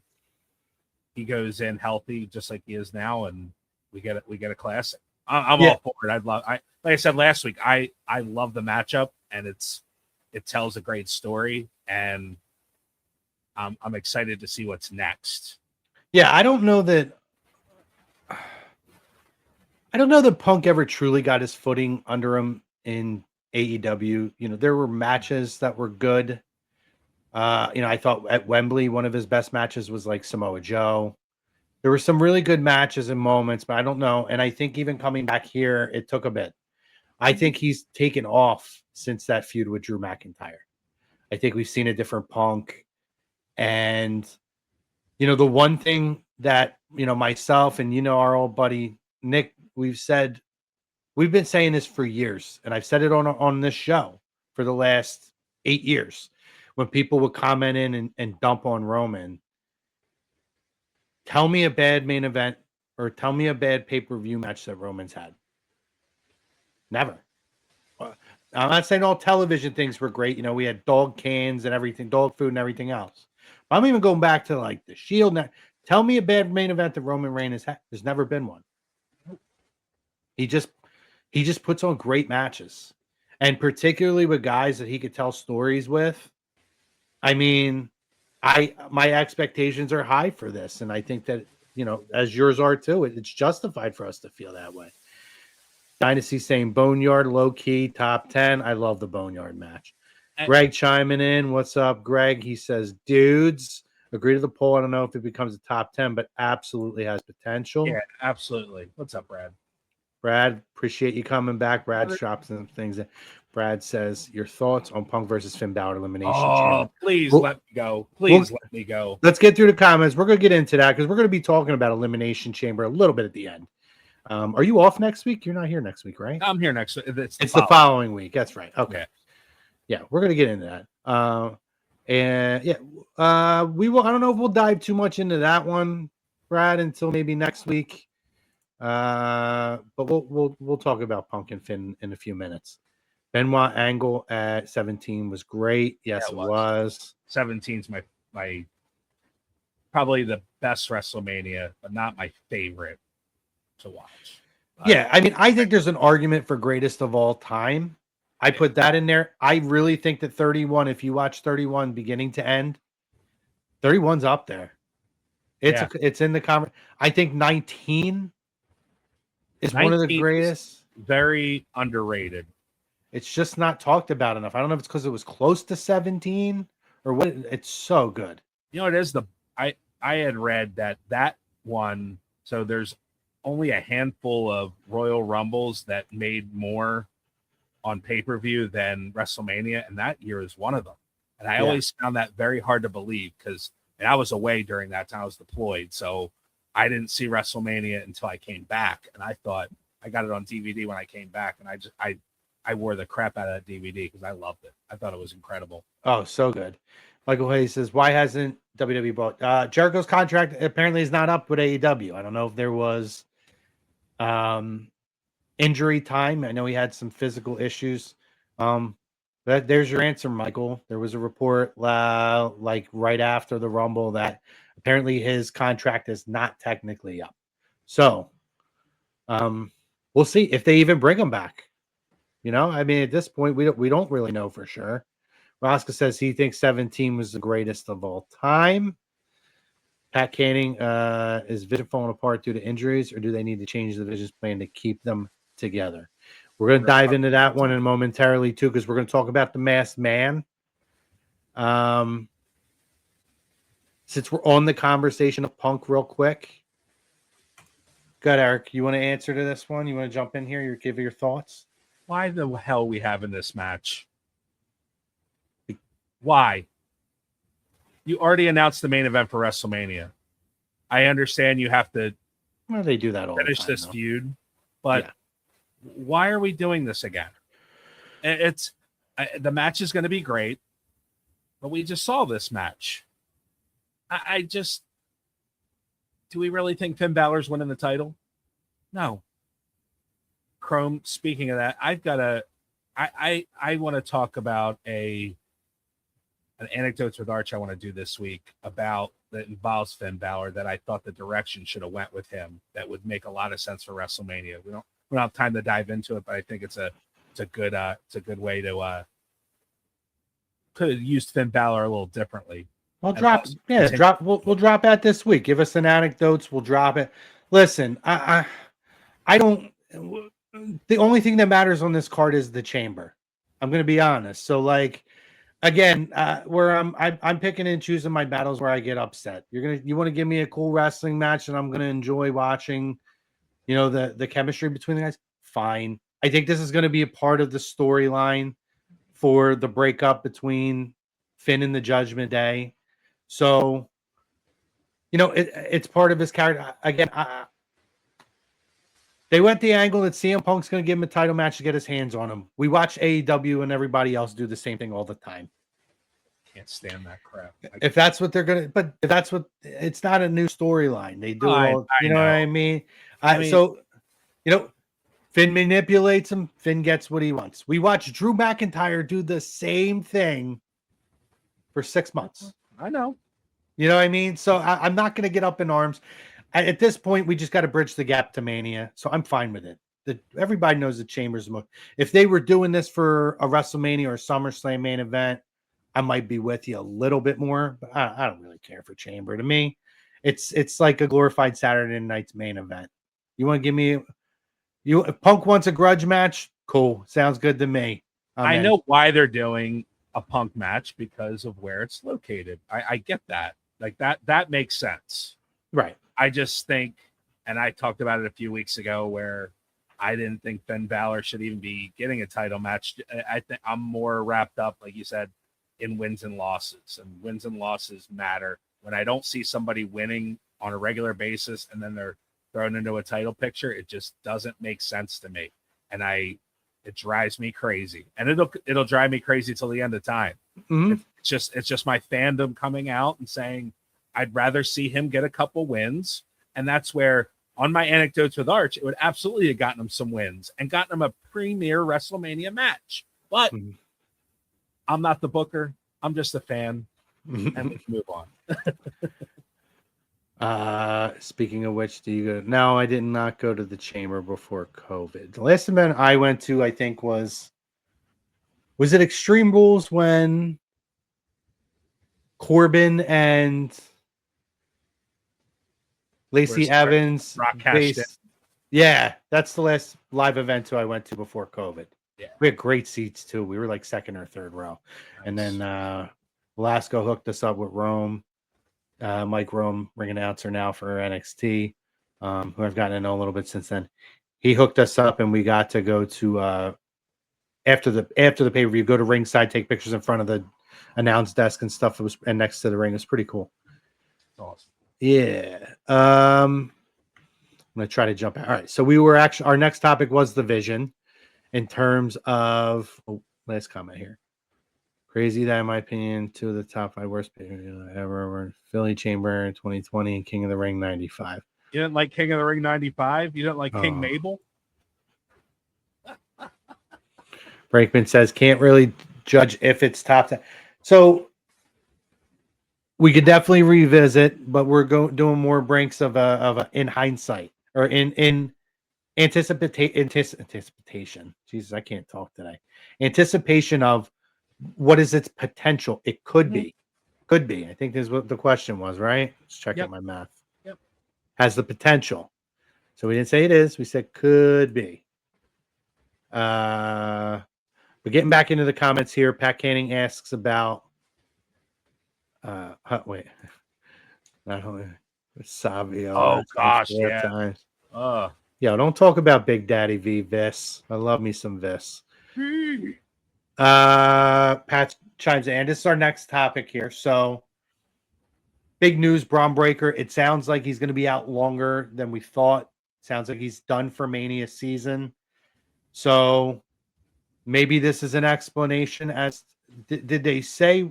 S6: he goes in healthy just like he is now, and we get a classic. I'm
S5: Yeah.
S6: all for it. Like I said last week, I love the matchup, and it tells a great story, and I'm excited to see what's next.
S5: Yeah, I don't know that Punk ever truly got his footing under him in AEW. You know, there were matches that were good. You know, I thought at Wembley, one of his best matches was like Samoa Joe. There were some really good matches and moments, but I don't know. And I think even coming back here, it took a bit. I think he's taken off since that feud with Drew McIntyre. I think we've seen a different Punk. And, you know, the one thing that, you know, myself and, you know, our old buddy Nick, we've been saying this for years. And I've said it on this show for the last 8 years. When people would comment in and dump on Roman, tell me a bad main event or tell me a bad pay-per-view match that Roman's had. Never. I'm not saying all television things were great. You know, we had dog cans and everything, dog food and everything else. But I'm even going back to like the Shield. Tell me a bad main event that Roman Reigns has had. There's never been one. He just puts on great matches. And particularly with guys that he could tell stories with. I mean, my expectations are high for this, and I think that, you know, as yours are too, it's justified for us to feel that way. Dynasty saying Boneyard low key top 10. I love the Boneyard match. Greg chiming in. What's up, Greg? He says, dudes, agree to the poll. I don't know if it becomes a top 10, but absolutely has potential.
S6: Yeah, absolutely. What's up, Brad?
S5: Brad, appreciate you coming back. Brad drops some things. Brad says, your thoughts on Punk versus Finn Balor elimination chamber.
S6: Please let me go. Please let me go.
S5: Let's get through the comments. We're going to get into that because we're going to be talking about elimination chamber a little bit at the end. Are you off next week? You're not here next week, right?
S6: I'm here next week.
S5: It's the following week. That's right. Okay. Yeah, we're going to get into that. We will. I don't know if we'll dive too much into that one, Brad, until maybe next week. But we'll talk about Punk and Finn in a few minutes. Benoit Angle at 17 was great. Yes, it was.
S6: 17's my probably the best WrestleMania, but not my favorite to watch.
S5: Yeah, I mean, I think there's an argument for greatest of all time. I put that in there. I really think that 31, if you watch 31 beginning to end, 31's up there. It's in the conversation. I think 19 is one of the greatest.
S6: Very underrated.
S5: It's just not talked about enough. I don't know if it's because it was close to 17 or what. It's so good.
S6: You know, it is I had read that one. So there's only a handful of Royal Rumbles that made more on pay-per-view than WrestleMania, and that year is one of them. And I always found that very hard to believe because I was away during that time. I was deployed, so I didn't see WrestleMania until I came back, and I thought I got it on DVD when I came back, and I wore the crap out of that DVD because I loved it. I thought it was incredible.
S5: Oh, so good. Michael Hayes says, why hasn't WWE bought Jericho's contract? Apparently is not up with AEW. I don't know if there was injury time. I know he had some physical issues. There's your answer, Michael. There was a report like right after the Rumble that apparently his contract is not technically up. So we'll see if they even bring him back. You know, I mean, at this point, we don't really know for sure. Rosca says he thinks 17 was the greatest of all time. Pat Canning, is Vision falling apart due to injuries, or do they need to change the Vision's plan to keep them together? We're going to dive into that one in momentarily, too, because we're going to talk about the Masked Man. Since we're on the conversation of Punk real quick. Good, Eric. You want to answer to this one? You want to jump in here? You give your thoughts?
S6: Why the hell are we having this match? Why? You already announced the main event for WrestleMania. I understand you have to
S5: they do that all
S6: finish
S5: the time,
S6: this feud, but why are we doing this again? The match is going to be great, but we just saw this match. Do we really think Finn Balor's winning the title? No. Chrome, speaking of that, I want to talk about an anecdotes with Arch I want to do this week about that involves Finn Balor that I thought the direction should have went with him that would make a lot of sense for WrestleMania. We we don't have time to dive into it, but I think it's a good way to could have used Finn Balor a little differently.
S5: We'll drop we'll drop that this week. Give us some anecdotes, we'll drop it. Listen, I don't, the only thing that matters on this card is the chamber. I'm gonna be honest. So like again, where I'm picking and choosing my battles where I get upset. You want to give me a cool wrestling match and I'm gonna enjoy watching, the chemistry between the guys. Fine. I think this is going to be a part of the storyline for the breakup between Finn and the Judgment Day. So, it's part of his character. Again, they went the angle that CM Punk's going to give him a title match to get his hands on him. We watch AEW and everybody else do the same thing all the time.
S6: Can't stand that crap.
S5: If that's what they're going to, but if that's what, it's not a new storyline. They do all, you know what I mean? So, Finn manipulates him. Finn gets what he wants. We watched Drew McIntyre do the same thing for 6 months.
S6: I know.
S5: You know what I mean? So I'm not going to get up in arms. At this point, we just got to bridge the gap to Mania. So I'm fine with it. Everybody knows the Chamber's most. If they were doing this for a WrestleMania or a SummerSlam main event, I might be with you a little bit more. But I don't really care for Chamber. To me, it's like a glorified Saturday night's main event. You want to give me... if Punk wants a grudge match, cool. Sounds good to me.
S6: I know why they're doing a Punk match because of where it's located. I get that. Like that makes sense.
S5: Right.
S6: I just think, and I talked about it a few weeks ago where I didn't think Finn Balor should even be getting a title match. I think I'm more wrapped up, like you said, in wins and losses. And wins and losses matter. When I don't see somebody winning on a regular basis and then they're thrown into a title picture, it just doesn't make sense to me, and it drives me crazy, and it'll drive me crazy till the end of time.
S5: Mm-hmm.
S6: It's just my fandom coming out and saying I'd rather see him get a couple wins, and that's where on my anecdotes with Arch, it would absolutely have gotten him some wins and gotten him a premier WrestleMania match. But I'm not the booker; I'm just a fan, and we can move on.
S5: Speaking of which, do you go? No, I did not go to the Chamber before COVID. The last event I went to, I think, was it Extreme Rules when Corbin and Lacey Evans
S6: cashed in.
S5: Yeah, that's the last live event I went to before COVID.
S6: Yeah,
S5: we had great seats too. We were like second or third row. Nice. And then Velasco hooked us up with Rome. Mike Rome, ring announcer now for NXT, who I've gotten to know a little bit since then. He hooked us up, and we got to go to after the pay-per-view, go to ringside, take pictures in front of the announce desk and stuff. And next to the ring. It was pretty cool.
S6: Awesome.
S5: Yeah. I'm gonna try to jump out. All right. So we were actually, our next topic was the Vision in terms of last comment here. Crazy that, in my opinion, two of the top 5 worst ever were Philly Chamber 2020 and King of the Ring 95.
S6: You didn't like King of the Ring 95? You didn't like King Mabel?
S5: Brakeman says, can't really judge if it's top 10. So we could definitely revisit, but we're doing more breaks of a in hindsight or in anticipation. Jesus, I can't talk today. Anticipation of what is its potential? It could be. Could be. I think this is what the question was, right? Let's check out my math.
S6: Yep.
S5: Has the potential. So we didn't say it is. We said could be. But getting back into the comments here, Pat Canning asks about wait. Not only Savio.
S6: Oh gosh, yeah.
S5: Times. Yo, don't talk about Big Daddy V Vis. I love me some Vis. Pat chimes in. This is our next topic here. So big news, Bron Breakker. It sounds like he's going to be out longer than we thought. Sounds like he's done for Mania season. So maybe this is an explanation as did they say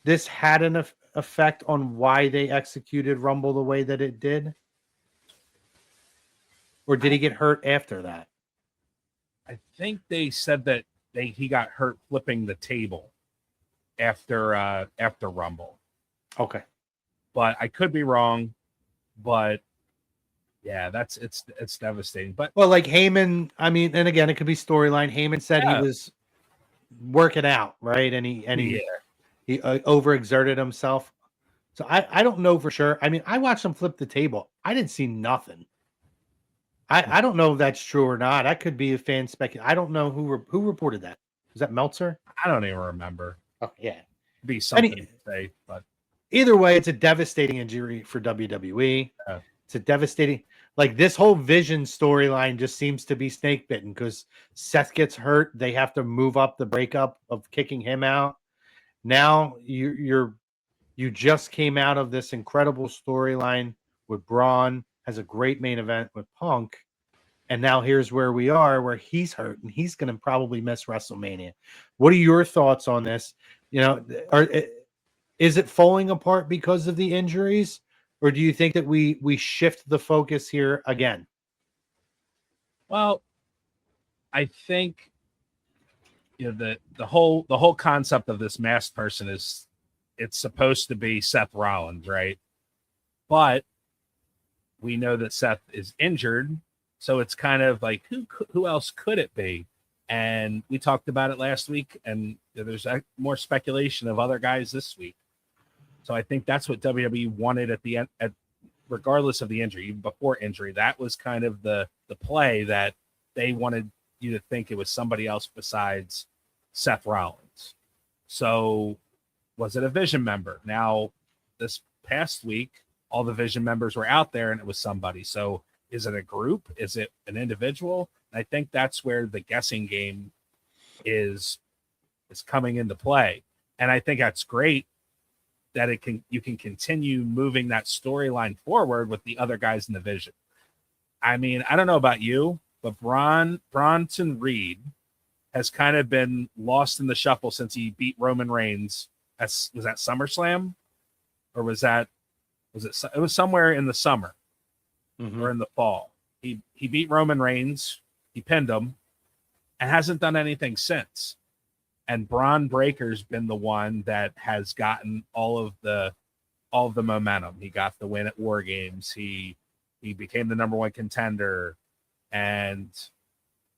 S5: this had an effect on why they executed Rumble the way that it did? Or did he get hurt after that?
S6: I think they said that he got hurt flipping the table after Rumble.
S5: Okay.
S6: But I could be wrong. But Yeah, it's devastating. But
S5: Well, like Heyman, I mean, and again, it could be storyline. Heyman said he was working out, right? And he overexerted himself. So I don't know for sure. I mean, I watched him flip the table. I didn't see nothing. I don't know if that's true or not. That could be a fan spec. I don't know who reported that. Was that Meltzer?
S6: I don't even remember.
S5: Oh yeah,
S6: Be something to say, but
S5: either way, it's a devastating injury for WWE. It's a devastating, like this whole Vision storyline just seems to be snake bitten because Seth gets hurt. They have to move up the breakup of kicking him out. Now you just came out of this incredible storyline with Braun, has a great main event with Punk. And now here's where we are, where he's hurt and he's going to probably miss WrestleMania. What are your thoughts on this? You know, is it falling apart because of the injuries, or do you think that we shift the focus here again?
S6: well, I think the whole concept of this masked person is it's supposed to be Seth Rollins, right? But we know that Seth is injured, so it's kind of like who else could it be? And we talked about it last week, and there's more speculation of other guys this week. So I think that's what WWE wanted at the end, regardless of the injury, even before injury. That was kind of the play that they wanted you to think it was somebody else besides Seth Rollins. So was it a Vision member? Now, this past week, all the Vision members were out there and it was somebody. So is it a group? Is it an individual? And I think that's where the guessing game is coming into play. And I think that's great that you can continue moving that storyline forward with the other guys in the Vision. I mean, I don't know about you, but Bronson Reed has kind of been lost in the shuffle since he beat Roman Reigns. Was that SummerSlam? Or was it was somewhere in the summer or in the fall. He beat Roman Reigns, he pinned him, and hasn't done anything since. And Bron Breakker's been the one that has gotten all of the momentum. He got the win at War Games. He became the number one contender. And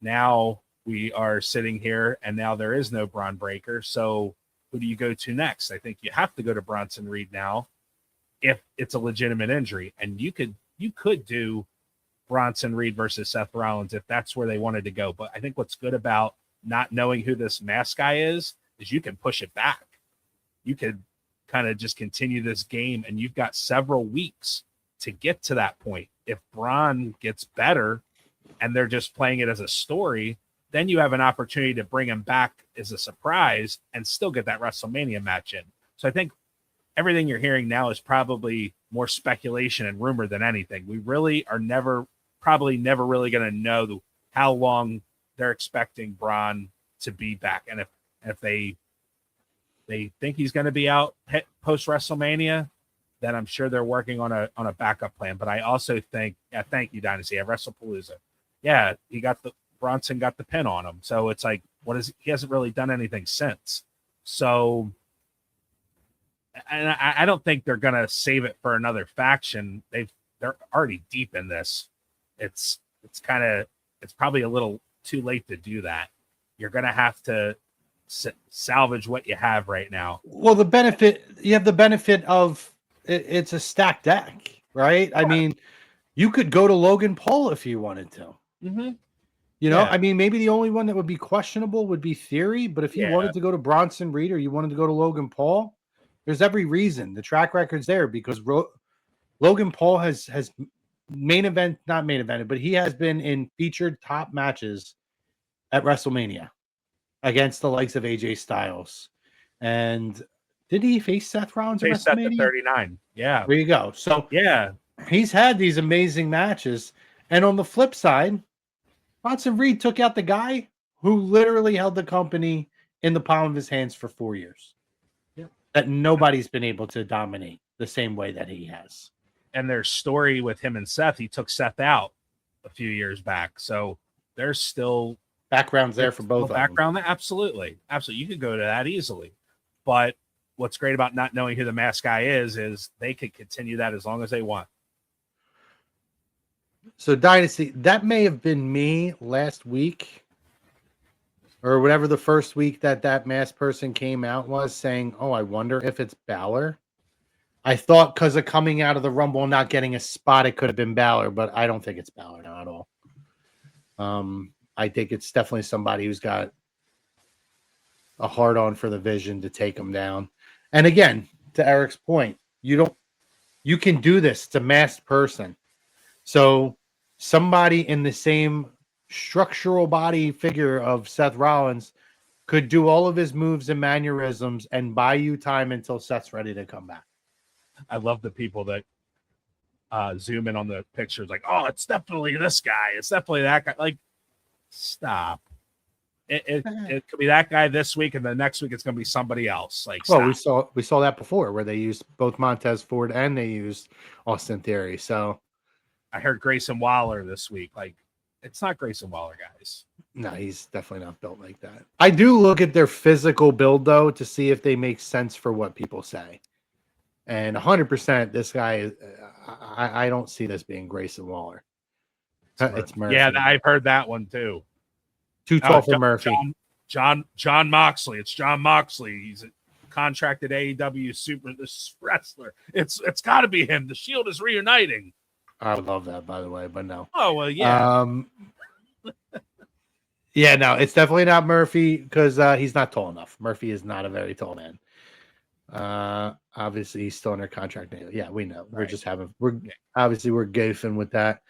S6: now we are sitting here, and now there is no Bron Breakker. So who do you go to next? I think you have to go to Bronson Reed now if it's a legitimate injury. And you could do Bronson Reed versus Seth Rollins if that's where they wanted to go. But I think what's good about not knowing who this mask guy is you can push it back. You could kind of just continue this game, and you've got several weeks to get to that point. If Braun gets better and they're just playing it as a story, then you have an opportunity to bring him back as a surprise and still get that WrestleMania match in. So I think everything you're hearing now is probably more speculation and rumor than anything. We really are probably never really going to know how long they're expecting Braun to be back. And if they think he's going to be out post WrestleMania, then I'm sure they're working on a backup plan. But I also think, thank you, Dynasty, at WrestlePalooza. Yeah, Bronson got the pin on him. So it's like, he hasn't really done anything since. So, and I don't think they're going to save it for another faction. They're already deep in this. It's probably a little too late to do that. You're going to have to salvage what you have right now.
S5: Well, you have the benefit of it's a stacked deck, right? I mean, you could go to Logan Paul if you wanted to.
S6: Mm-hmm.
S5: You know, I mean, maybe the only one that would be questionable would be Theory, but if you wanted to go to Bronson Reed or you wanted to go to Logan Paul, there's every reason. The track record's there because Logan Paul has not main evented, but he has been in featured top matches at WrestleMania against the likes of AJ Styles. And did he face Seth Rollins at WrestleMania?
S6: Seth at 39. Yeah.
S5: There you go. So
S6: yeah,
S5: he's had these amazing matches. And on the flip side, Bronson Reed took out the guy who literally held the company in the palm of his hands for 4 years.
S6: Yep.
S5: That nobody's been able to dominate the same way that he has.
S6: And their story with him and Seth, he took Seth out a few years back. So there's still
S5: backgrounds there for both.
S6: Background, absolutely. You could go to that easily. But what's great about not knowing who the mask guy is they could continue that as long as they want.
S7: So Dynasty, that may have been me last week or whatever the first week that masked person came out was saying, oh, I wonder if it's Balor. I thought because of coming out of the Rumble and not getting a spot, it could have been Balor, but I don't think it's Balor now at all. I think it's definitely somebody who's got a hard on for the Vision to take him down. And again, to Eric's point, you can do this. It's a masked person. So somebody in the same structural body figure of Seth Rollins could do all of his moves and mannerisms and buy you time until Seth's ready to come back.
S6: I love the people that zoom in on the pictures like, oh, it's definitely this guy. It's definitely that guy. Like, stop. It could be that guy this week, and the next week it's going to be somebody else. Like,
S7: well,
S6: stop.
S7: we saw that before where they used both Montez Ford and they used Austin Theory. So
S6: I heard Grayson Waller this week. Like, it's not Grayson Waller, guys.
S7: no, he's definitely not built like that. I do look at their physical build though to see if they make sense for what people say. And 100%, this guy, I don't see this being Grayson Waller. It's Murphy.
S6: Yeah, I've heard that one too.
S7: Too tall for Murphy.
S6: John Moxley. It's John Moxley. He's a contracted AEW super wrestler. It's got to be him. The Shield is reuniting.
S7: I would love that, by the way, but no.
S6: Oh well, yeah.
S7: Yeah, no, it's definitely not Murphy because he's not tall enough. Murphy is not a very tall man. Obviously, he's still under contract now. Yeah, we know. Right. We're goofing with that.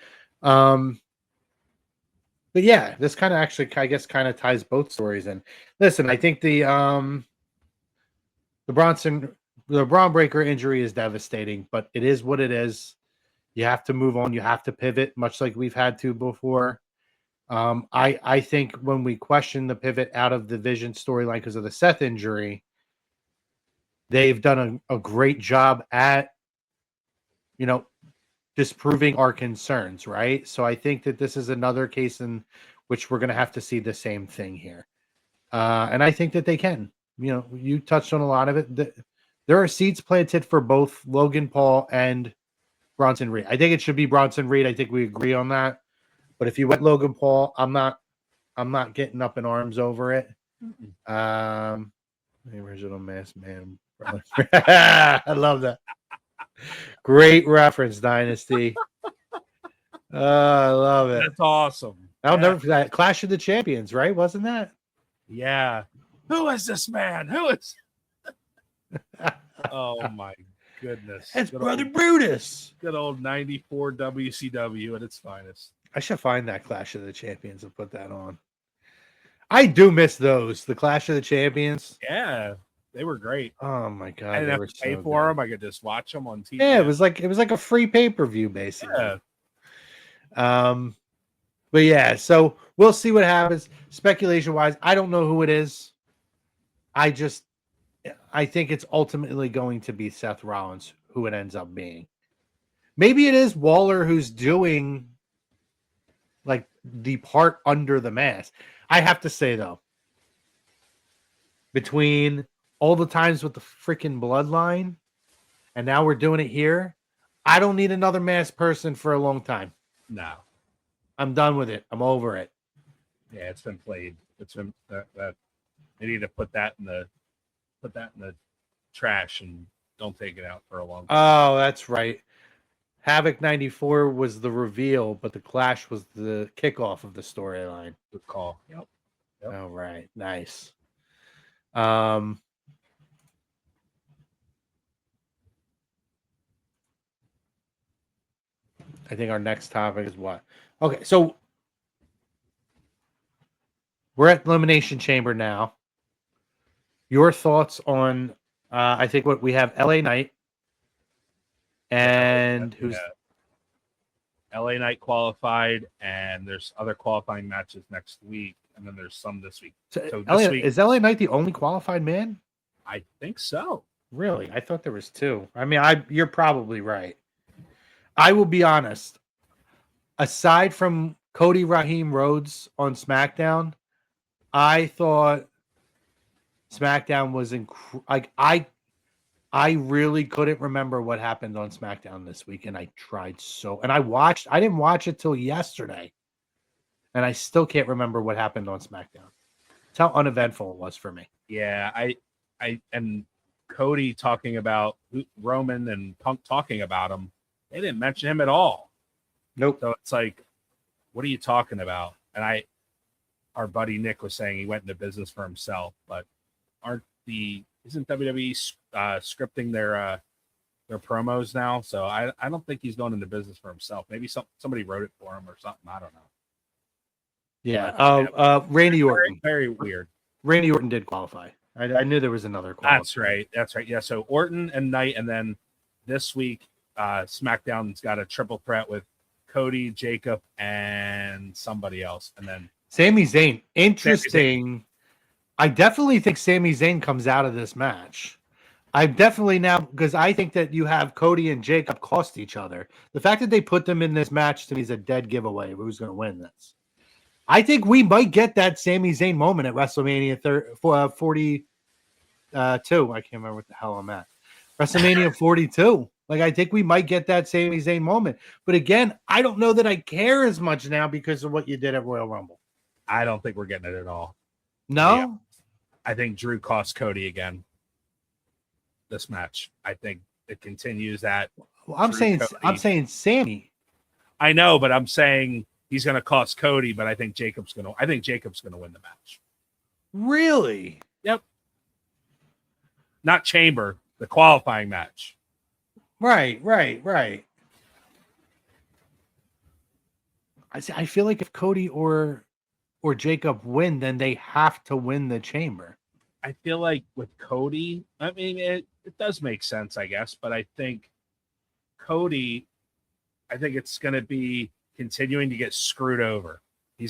S7: But yeah, this kind of actually, I guess, kind of ties both stories in. Listen, I think the Bron Breakker injury is devastating, but it is what it is. You have to move on. You have to pivot, much like we've had to before. I think when we question the pivot out of the Vision storyline because of the Seth injury, they've done a great job at, disproving our concerns, right? So I think that this is another case in which we're going to have to see the same thing here. And I think that they can. You touched on a lot of it. There are seeds planted for both Logan Paul and Bronson Reed. I think it should be Bronson Reed. I think we agree on that. But if you went Logan Paul, I'm not getting up in arms over it. The original Masked Man. I love that. Great reference, Dynasty. I love it.
S6: That's awesome.
S7: I'll never forget Clash of the Champions, right? Wasn't that?
S6: Yeah. Who is this man? Who is? Oh my goodness!
S7: That's Brother Brutus.
S6: Good old '94 WCW at its finest.
S7: I should find that Clash of the Champions and put that on. I do miss those. The Clash of the Champions.
S6: Yeah. They were great.
S7: Oh my god!
S6: I didn't have to pay for them. I could just watch them on TV.
S7: Yeah, it was like a free pay-per-view, basically. Yeah. But yeah, so we'll see what happens. Speculation-wise, I don't know who it is. I think it's ultimately going to be Seth Rollins, who it ends up being. Maybe it is Waller who's doing like the part under the mask. I have to say though, between all the times with the freaking bloodline, and now we're doing it here, I don't need another masked person for a long time.
S6: No.
S7: I'm done with it. I'm over it.
S6: Yeah, it's been played. It's been that they need to put that in the trash and don't take it out for a long time.
S7: Oh, that's right. Havoc 94 was the reveal, but the Clash was the kickoff of the storyline.
S6: Good call. Yep.
S7: All right. Nice. I think our next topic is what? Okay, so we're at Elimination Chamber now. Your thoughts on, I think what we have LA Knight and who's
S6: LA Knight qualified, and there's other qualifying matches next week, and then there's some this week.
S7: So this week, is LA Knight the only qualified man?
S6: I think so.
S7: Really? I thought there was two. I mean, you're probably right. I will be honest. Aside from Cody Raheem Rhodes on SmackDown, I thought SmackDown was I I really couldn't remember what happened on SmackDown this week, and I tried so. And I didn't watch it till yesterday, and I still can't remember what happened on SmackDown. That's how uneventful it was for me.
S6: Yeah, and Cody talking about Roman and Punk talking about him. They didn't mention him at all.
S7: Nope.
S6: So it's like, what are you talking about? And our buddy Nick was saying he went into business for himself, but isn't WWE scripting their promos now? So I don't think he's going into business for himself. Maybe somebody wrote it for him or something. I don't know.
S7: Yeah. Randy Orton.
S6: Very weird.
S7: Randy Orton did qualify. I knew there was another qualifier.
S6: That's right. Yeah. So Orton and Knight, and then this week, SmackDown's got a triple threat with Cody, Jacob, and somebody else, and then
S7: Sami Zayn. Interesting. I definitely think Sami Zayn comes out of this match. I definitely now, because I think that you have Cody and Jacob cost each other. The fact that they put them in this match to me is a dead giveaway. Who's going to win this? I think we might get that Sami Zayn moment at WrestleMania 42. I can't remember what the hell I'm at. WrestleMania 42. Like, I think we might get that Sami Zayn moment. But again, I don't know that I care as much now because of what you did at Royal Rumble.
S6: I don't think we're getting it at all.
S7: No?
S6: Yeah. I think Drew cost Cody again this match. I think it continues that.
S7: Well, I'm saying Sammy.
S6: I know, but I'm saying he's going to cost Cody, but I think Jacob's going to win the match.
S7: Really?
S6: Yep. Not Chamber, the qualifying match.
S7: Right. I feel like if Cody or Jacob win, then they have to win the Chamber.
S6: I feel like with Cody, I mean, it does make sense, I guess, but I think Cody, I think it's going to be continuing to get screwed over. He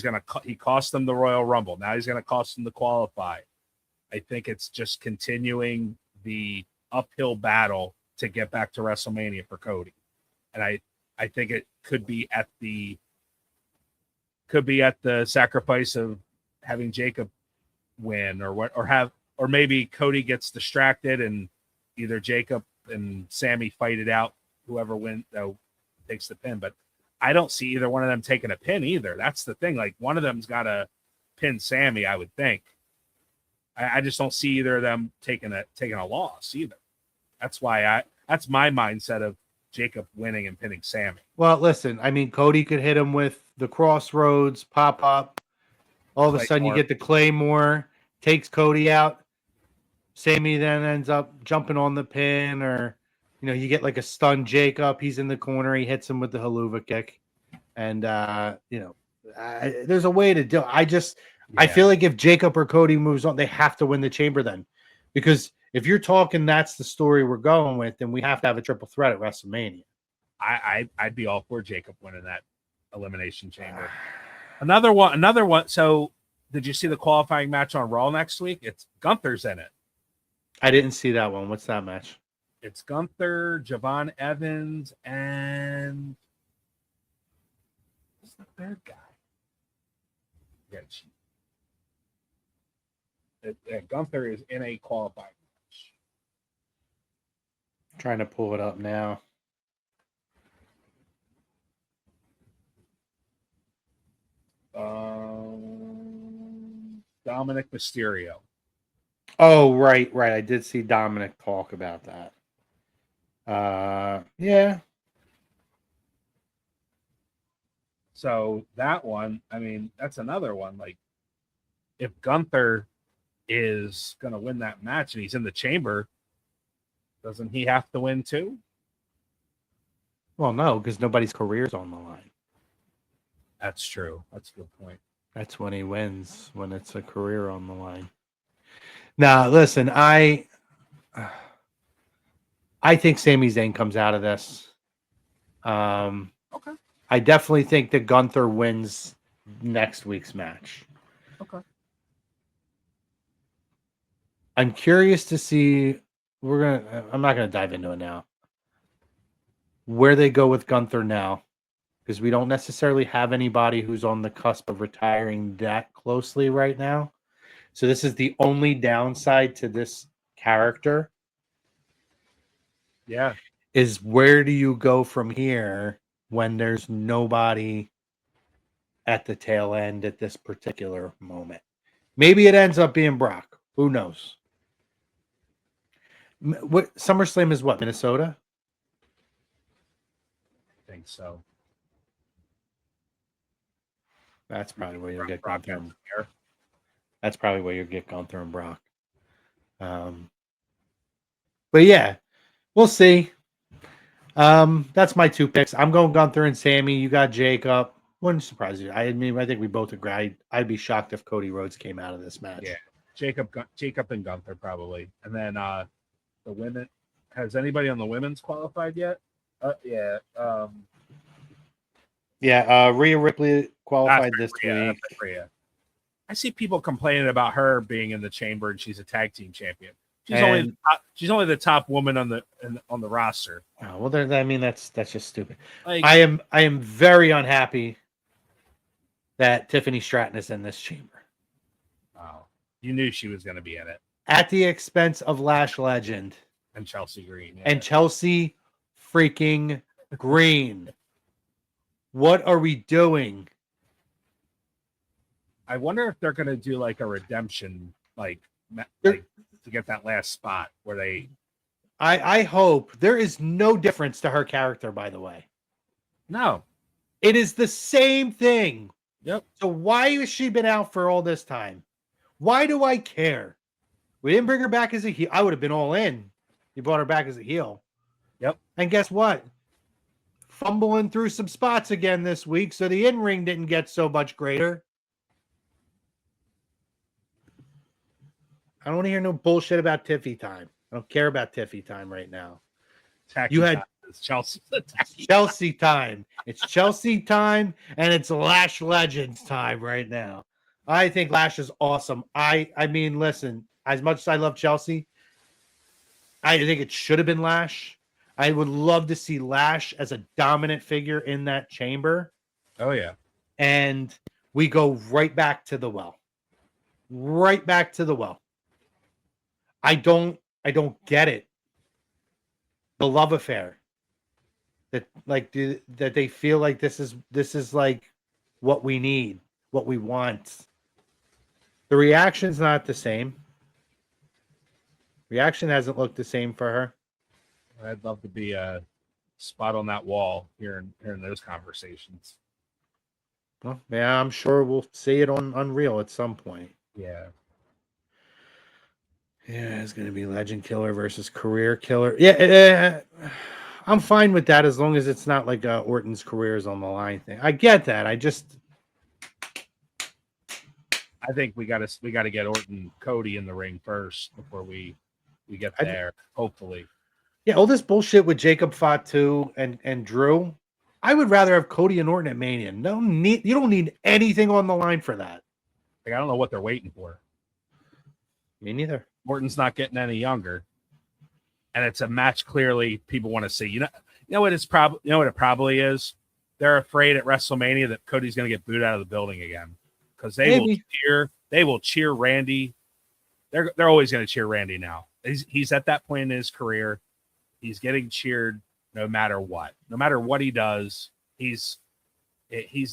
S6: cost them the Royal Rumble. Now he's going to cost them the qualify. I think it's just continuing the uphill battle to get back to WrestleMania for Cody. And I think it could be at the sacrifice of having Jacob win or maybe Cody gets distracted and either Jacob and Sammy fight it out. Whoever wins takes the pin, but I don't see either one of them taking a pin either. That's the thing. Like, one of them's got to pin Sammy, I would think. I just don't see either of them taking a loss either. That's why that's my mindset of Jacob winning and pinning Sammy.
S7: Well, listen, I mean, Cody could hit him with the Crossroads, pop up. All of a sudden, you get the Claymore, takes Cody out. Sammy then ends up jumping on the pin, or you get like a stunned Jacob. He's in the corner. He hits him with the haluva kick, and there's a way to do it. I feel like if Jacob or Cody moves on, they have to win the Chamber then, because if you're talking that's the story we're going with, then we have to have a triple threat at WrestleMania.
S6: I'd be all for Jacob winning that Elimination Chamber. Another one. So, did you see the qualifying match on Raw next week? It's Gunther's in it.
S7: I didn't see that one. What's that match?
S6: It's Gunther, Javon Evans, and who's the third guy? Gunther is in a qualifying match.
S7: Trying to pull it up now.
S6: Dominic Mysterio.
S7: Oh, right. I did see Dominic talk about that. Yeah.
S6: So that one, I mean, that's another one. Like, if Gunther is going to win that match and he's in the Chamber, doesn't he have to win too?
S7: Well, no, because nobody's career's on the line.
S6: That's true. That's a good point.
S7: That's when he wins, when it's a career on the line. Now, listen, I think Sami Zayn comes out of this.
S6: Okay.
S7: I definitely think that Gunther wins next week's match.
S6: Okay.
S7: I'm curious to see. I'm not gonna dive into it now. Where they go with Gunther now, because we don't necessarily have anybody who's on the cusp of retiring that closely right now. So this is the only downside to this character.
S3: Yeah.
S7: is where do you go from here when there's nobody at the tail end at this particular moment? Maybe it ends up being Brock. Who knows? What SummerSlam is what, Minnesota?
S6: I think so.
S7: That's probably where you'll get
S6: Brock
S7: Gunther.
S6: out there.
S7: That's probably where you'll get Gunther and Brock. But yeah, we'll see. That's my two picks. I'm going Gunther and Sammy. You got Jacob. Wouldn't surprise you. I mean, I think we both agree. I'd be shocked if Cody Rhodes came out of this match.
S6: Yeah. Jacob and Gunther probably. And then the women. Has anybody on the women's qualified yet? Yeah.
S7: Rhea Ripley qualified this
S6: Rhea,
S7: week.
S6: Rhea. I see people complaining about her being in the chamber and she's a tag team champion. She's only the top woman on the roster.
S7: Oh, well, that's just stupid.
S6: Like,
S7: I am very unhappy that Tiffany Stratton is in this chamber
S6: oh, you knew she was going to be in it.
S7: at the expense of Lash Legend
S6: And Chelsea Green. Yeah.
S7: and Chelsea freaking Green. What are we doing?
S6: I wonder if they're going to do like a redemption, like to get that last spot where they.
S7: I hope. There is no difference to her character, by the way.
S6: No.
S7: It is the same thing.
S6: Yep.
S7: So why has she been out for all this time? Why do I care? We didn't bring her back as a heel. I would have been all in. You brought her back as a heel.
S6: Yep.
S7: And guess what? Fumbling through some spots again this week, so the in-ring didn't get so much greater. I don't want to hear no bullshit about Tiffy time. I don't care about Tiffy time right now.
S6: You had Chelsea.
S7: Chelsea time. It's Chelsea time, and it's Lash Legends time right now. I think Lash is awesome. I mean, listen, as much as I love Chelsea, I think it should have been Lash. I would love to see Lash as a dominant figure in that chamber.
S6: Oh, yeah.
S7: And we go right back to the well. Right back to the well. I don't get it. The love affair. That that they feel like this is like what we need, what we want. The reaction's not the same. Reaction hasn't looked the same for her.
S6: I'd love to be a spot on that wall hearing those conversations.
S7: Well, yeah, I'm sure we'll see it on Unreal at some point.
S6: Yeah.
S7: Yeah, it's going to be Legend Killer versus Career Killer. Yeah, I'm fine with that as long as it's not like Orton's career is on the line thing. I get that. I
S6: think we got to get Orton Cody in the ring first before we get there. Hopefully.
S7: Yeah, all this bullshit with Jacob Fatu and Drew. I would rather have Cody and Orton at Mania. You don't need anything on the line for that.
S6: Like, I don't know what they're waiting for.
S7: Me neither.
S6: Orton's not getting any younger, and it's a match clearly people want to see. You know what it probably is. They're afraid at WrestleMania that Cody's going to get booed out of the building again because they will cheer Randy. They're always going to cheer Randy now. He's at that point in his career. He's getting cheered no matter what. No matter what he does, he's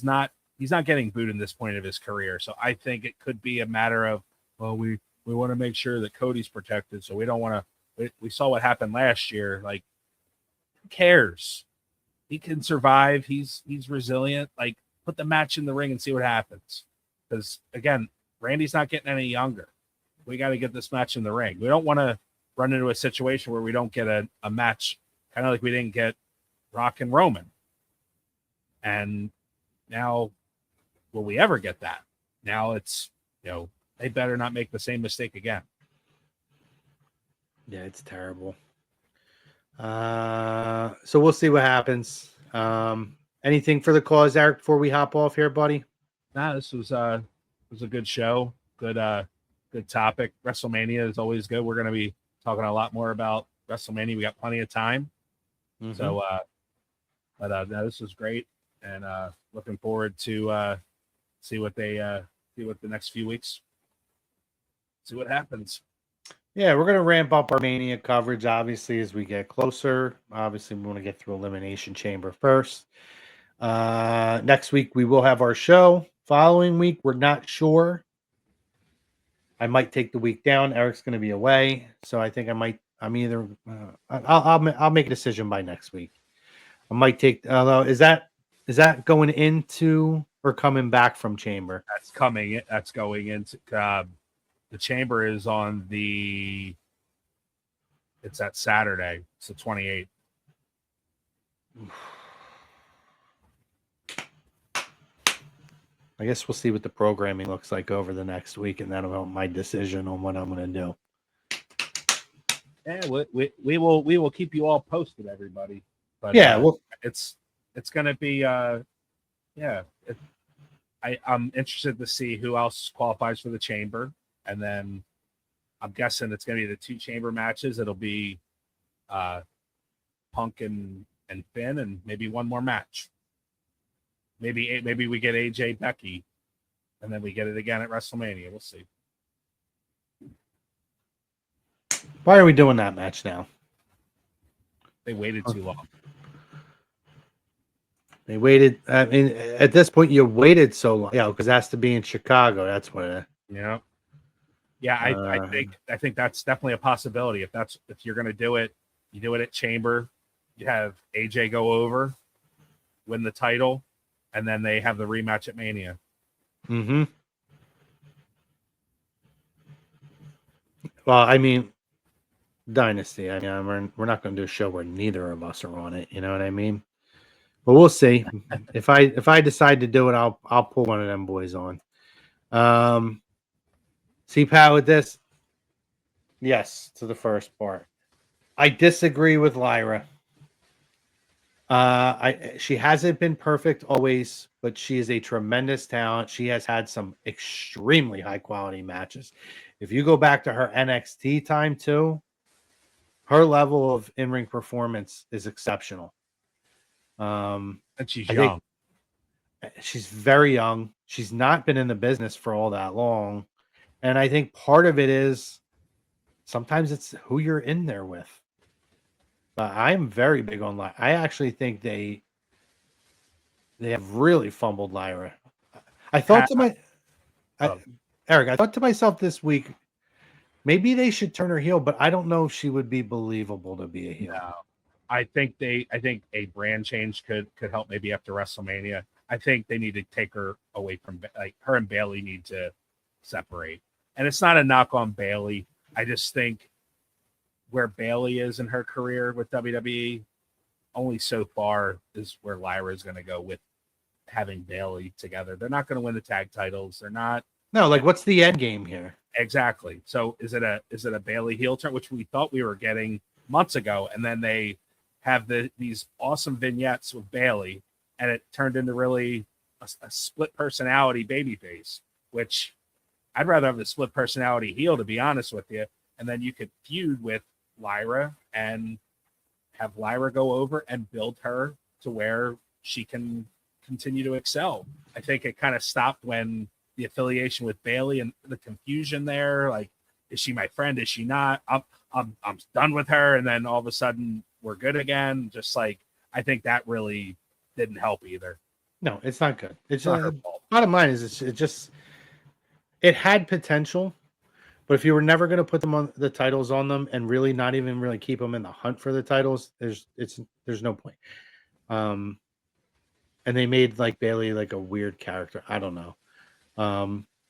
S6: not getting booed in this point of his career. So I think it could be a matter of, well, we want to make sure that Cody's protected. So we don't want to, we saw what happened last year. Like, who cares? He can survive. He's resilient. Like, put the match in the ring and see what happens. Because again, Randy's not getting any younger. We got to get this match in the ring. We don't want to run into a situation where we don't get a match, kind of like we didn't get Rock and Roman. And now, will we ever get that? Now it's, they better not make the same mistake again.
S7: Yeah, it's terrible. So we'll see what happens. Anything for the cause, Eric, before we hop off here, buddy?
S6: Nah, this was a good show. Good topic. WrestleMania is always good. We're going to be talking a lot more about WrestleMania. We got plenty of time. Mm-hmm. So, this was great, and looking forward to see what the next few weeks. See what happens.
S7: Yeah, we're gonna ramp up our Mania coverage obviously as we get closer. Obviously, we want to get through Elimination Chamber first. Next week we will have our show. Following week, we're not sure. I might take the week down. Eric's going to be away, so I think I might. I'm either. I'll make a decision by next week. I might take. Although is that going into or coming back from Chamber?
S6: That's coming. That's going into the Chamber is on the. It's that Saturday. It's the 28th.
S7: I guess we'll see what the programming looks like over the next week, and that'll help my decision on what I'm going to do.
S6: Yeah, we will keep you all posted, everybody. But
S7: Yeah, well,
S6: it's going to be I'm interested to see who else qualifies for the Chamber, and then I'm guessing it's going to be the 2 Chamber matches. It'll be Punk and Finn, and maybe one more match. Maybe we get AJ Becky, and then we get it again at WrestleMania. We'll see.
S7: why are we doing that match now?
S6: They waited too long.
S7: They waited. I mean, at this point, you waited so long. Yeah, because it has to be in Chicago. That's what.
S6: Yeah. Yeah, I think that's definitely a possibility. If you're going to do it, you do it at Chamber. You have AJ go over, win the title, and then they have the rematch at Mania.
S7: Mm-hmm. Well, I mean, Dynasty. I mean, we're not going to do a show where neither of us are on it. You know what I mean? But we'll see. If I decide to do it, I'll pull one of them boys on. See, Pat, with this. Yes, to the first part. I disagree with Lyra. She hasn't been perfect always, but she is a tremendous talent. She has had some extremely high quality matches. If you go back to her NXT time too, her level of in-ring performance is exceptional.
S6: And she's young.
S7: She's very young. She's not been in the business for all that long. And I think part of it is sometimes it's who you're in there with. I'm very big on Lyra. I actually think they have really fumbled Lyra. I thought Eric, I thought to myself this week, maybe they should turn her heel, but I don't know if she would be believable to be a heel.
S6: No. I think a brand change could help maybe after WrestleMania. I think they need to take her away from, like, her and Bayley need to separate. And it's not a knock on Bayley. I just think where Bayley is in her career with WWE, only so far is where Lyra is going to go with having Bayley together. They're not going to win the tag titles. They're not.
S7: No, like, what's the end game here?
S6: Exactly. So is it a Bayley heel turn, which we thought we were getting months ago, and then they have these awesome vignettes with Bayley, and it turned into really a split personality babyface, which I'd rather have the split personality heel, to be honest with you. And then you could feud with Lyra and have Lyra go over and build her to where she can continue to excel. I think it kind of stopped when the affiliation with Bayley and the confusion there, like, is she my friend? Is she not? I'm done with her. And then all of a sudden we're good again. Just like, I think that really didn't help either.
S7: No, it's not good. It's
S6: not her fault.
S7: Bottom line is it had potential, but if you were never going to put them on the titles on them and really not even really keep them in the hunt for the titles, there's no point. And they made, like, Bayley like a weird character. I don't know.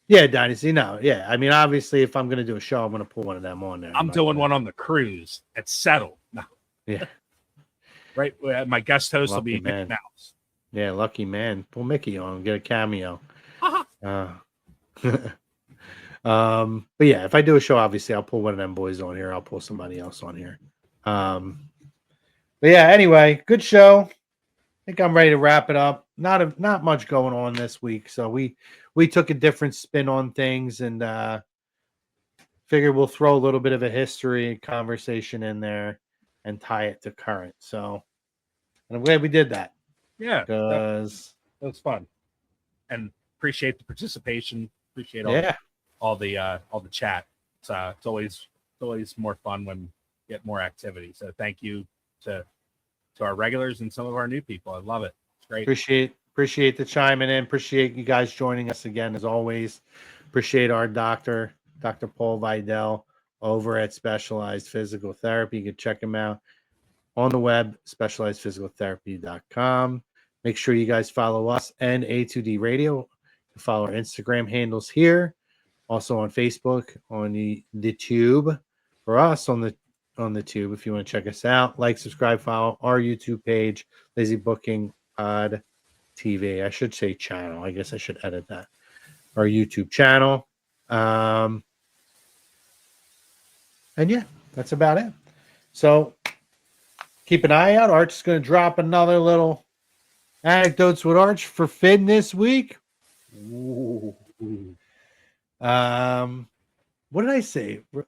S7: Yeah, Dynasty. No, yeah. I mean, obviously, if I'm going to do a show, I'm going to pull one of them on there.
S6: I'm doing one on the cruise. It's settled. No.
S7: Yeah.
S6: Right. My guest host will
S7: Lucky
S6: be
S7: man.
S6: Mickey Mouse.
S7: Yeah, lucky man. Pull Mickey on, get a cameo. But yeah, if I do a show, obviously I'll pull one of them boys on here. I'll pull somebody else on here. But yeah, anyway, good show. I think I'm ready to wrap it up. Not much going on this week, so we took a different spin on things and figured we'll throw a little bit of a history conversation in there and tie it to current. So, and I'm glad we did that.
S6: Yeah,
S7: because
S6: that was fun, and appreciate the participation. Appreciate all the chat. It's always always more fun when you get more activity. So thank you to our regulars and some of our new people. I love it. It's great.
S7: Appreciate the chiming in. Appreciate you guys joining us again as always. Appreciate our doctor, Dr. Paul Vidal, over at Specialized Physical Therapy. You can check him out on the web, specializedphysicaltherapy.com. Make sure you guys follow us and A2D Radio. Follow our Instagram handles here. Also on Facebook, on the tube. For us on the tube, if you want to check us out, like, subscribe, follow our YouTube page, Lazy Booking Pod TV. I should say channel. I guess I should edit that. Our YouTube channel. And yeah, that's about it. So keep an eye out. Arch is going to drop another little anecdotes with Arch for Finn this week. Ooh. What did I say? It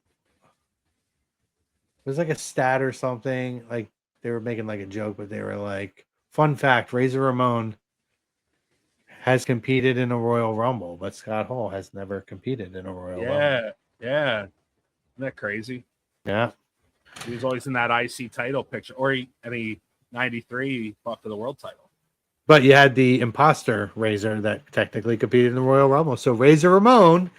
S7: was like a stat or something. Like they were making like a joke, but they were like, fun fact, Razor Ramon has competed in a Royal Rumble, but Scott Hall has never competed in a Royal Rumble.
S6: Yeah. Isn't that crazy?
S7: Yeah.
S6: He was always in that IC title picture. Or he 93 he fought for the world title.
S7: But you had the imposter Razor that technically competed in the Royal Rumble. So Razor Ramon,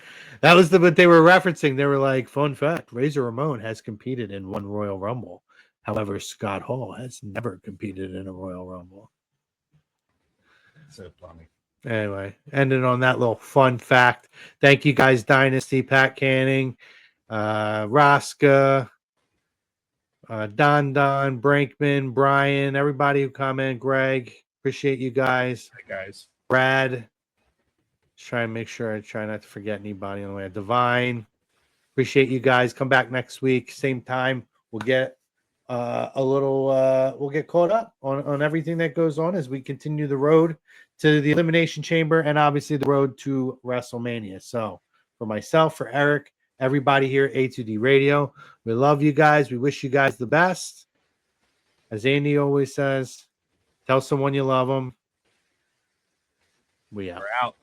S7: that was what they were referencing. They were like, fun fact, Razor Ramon has competed in one Royal Rumble. However, Scott Hall has never competed in a Royal Rumble.
S6: So funny.
S7: Anyway, ending on that little fun fact. Thank you guys, Dynasty, Pat Canning, Raska, Don, Brankman, Brian, everybody who commented, Greg. Appreciate you guys.
S6: Hi, guys.
S7: Brad. Just try and make sure I try not to forget anybody on the way. Divine. Appreciate you guys. Come back next week, same time. We'll get we'll get caught up on everything that goes on as we continue the road to the Elimination Chamber and obviously the road to WrestleMania. So for myself, for Eric, everybody here at A2D Radio, we love you guys. We wish you guys the best. As Andy always says, tell someone you love them. We out.
S6: We're out.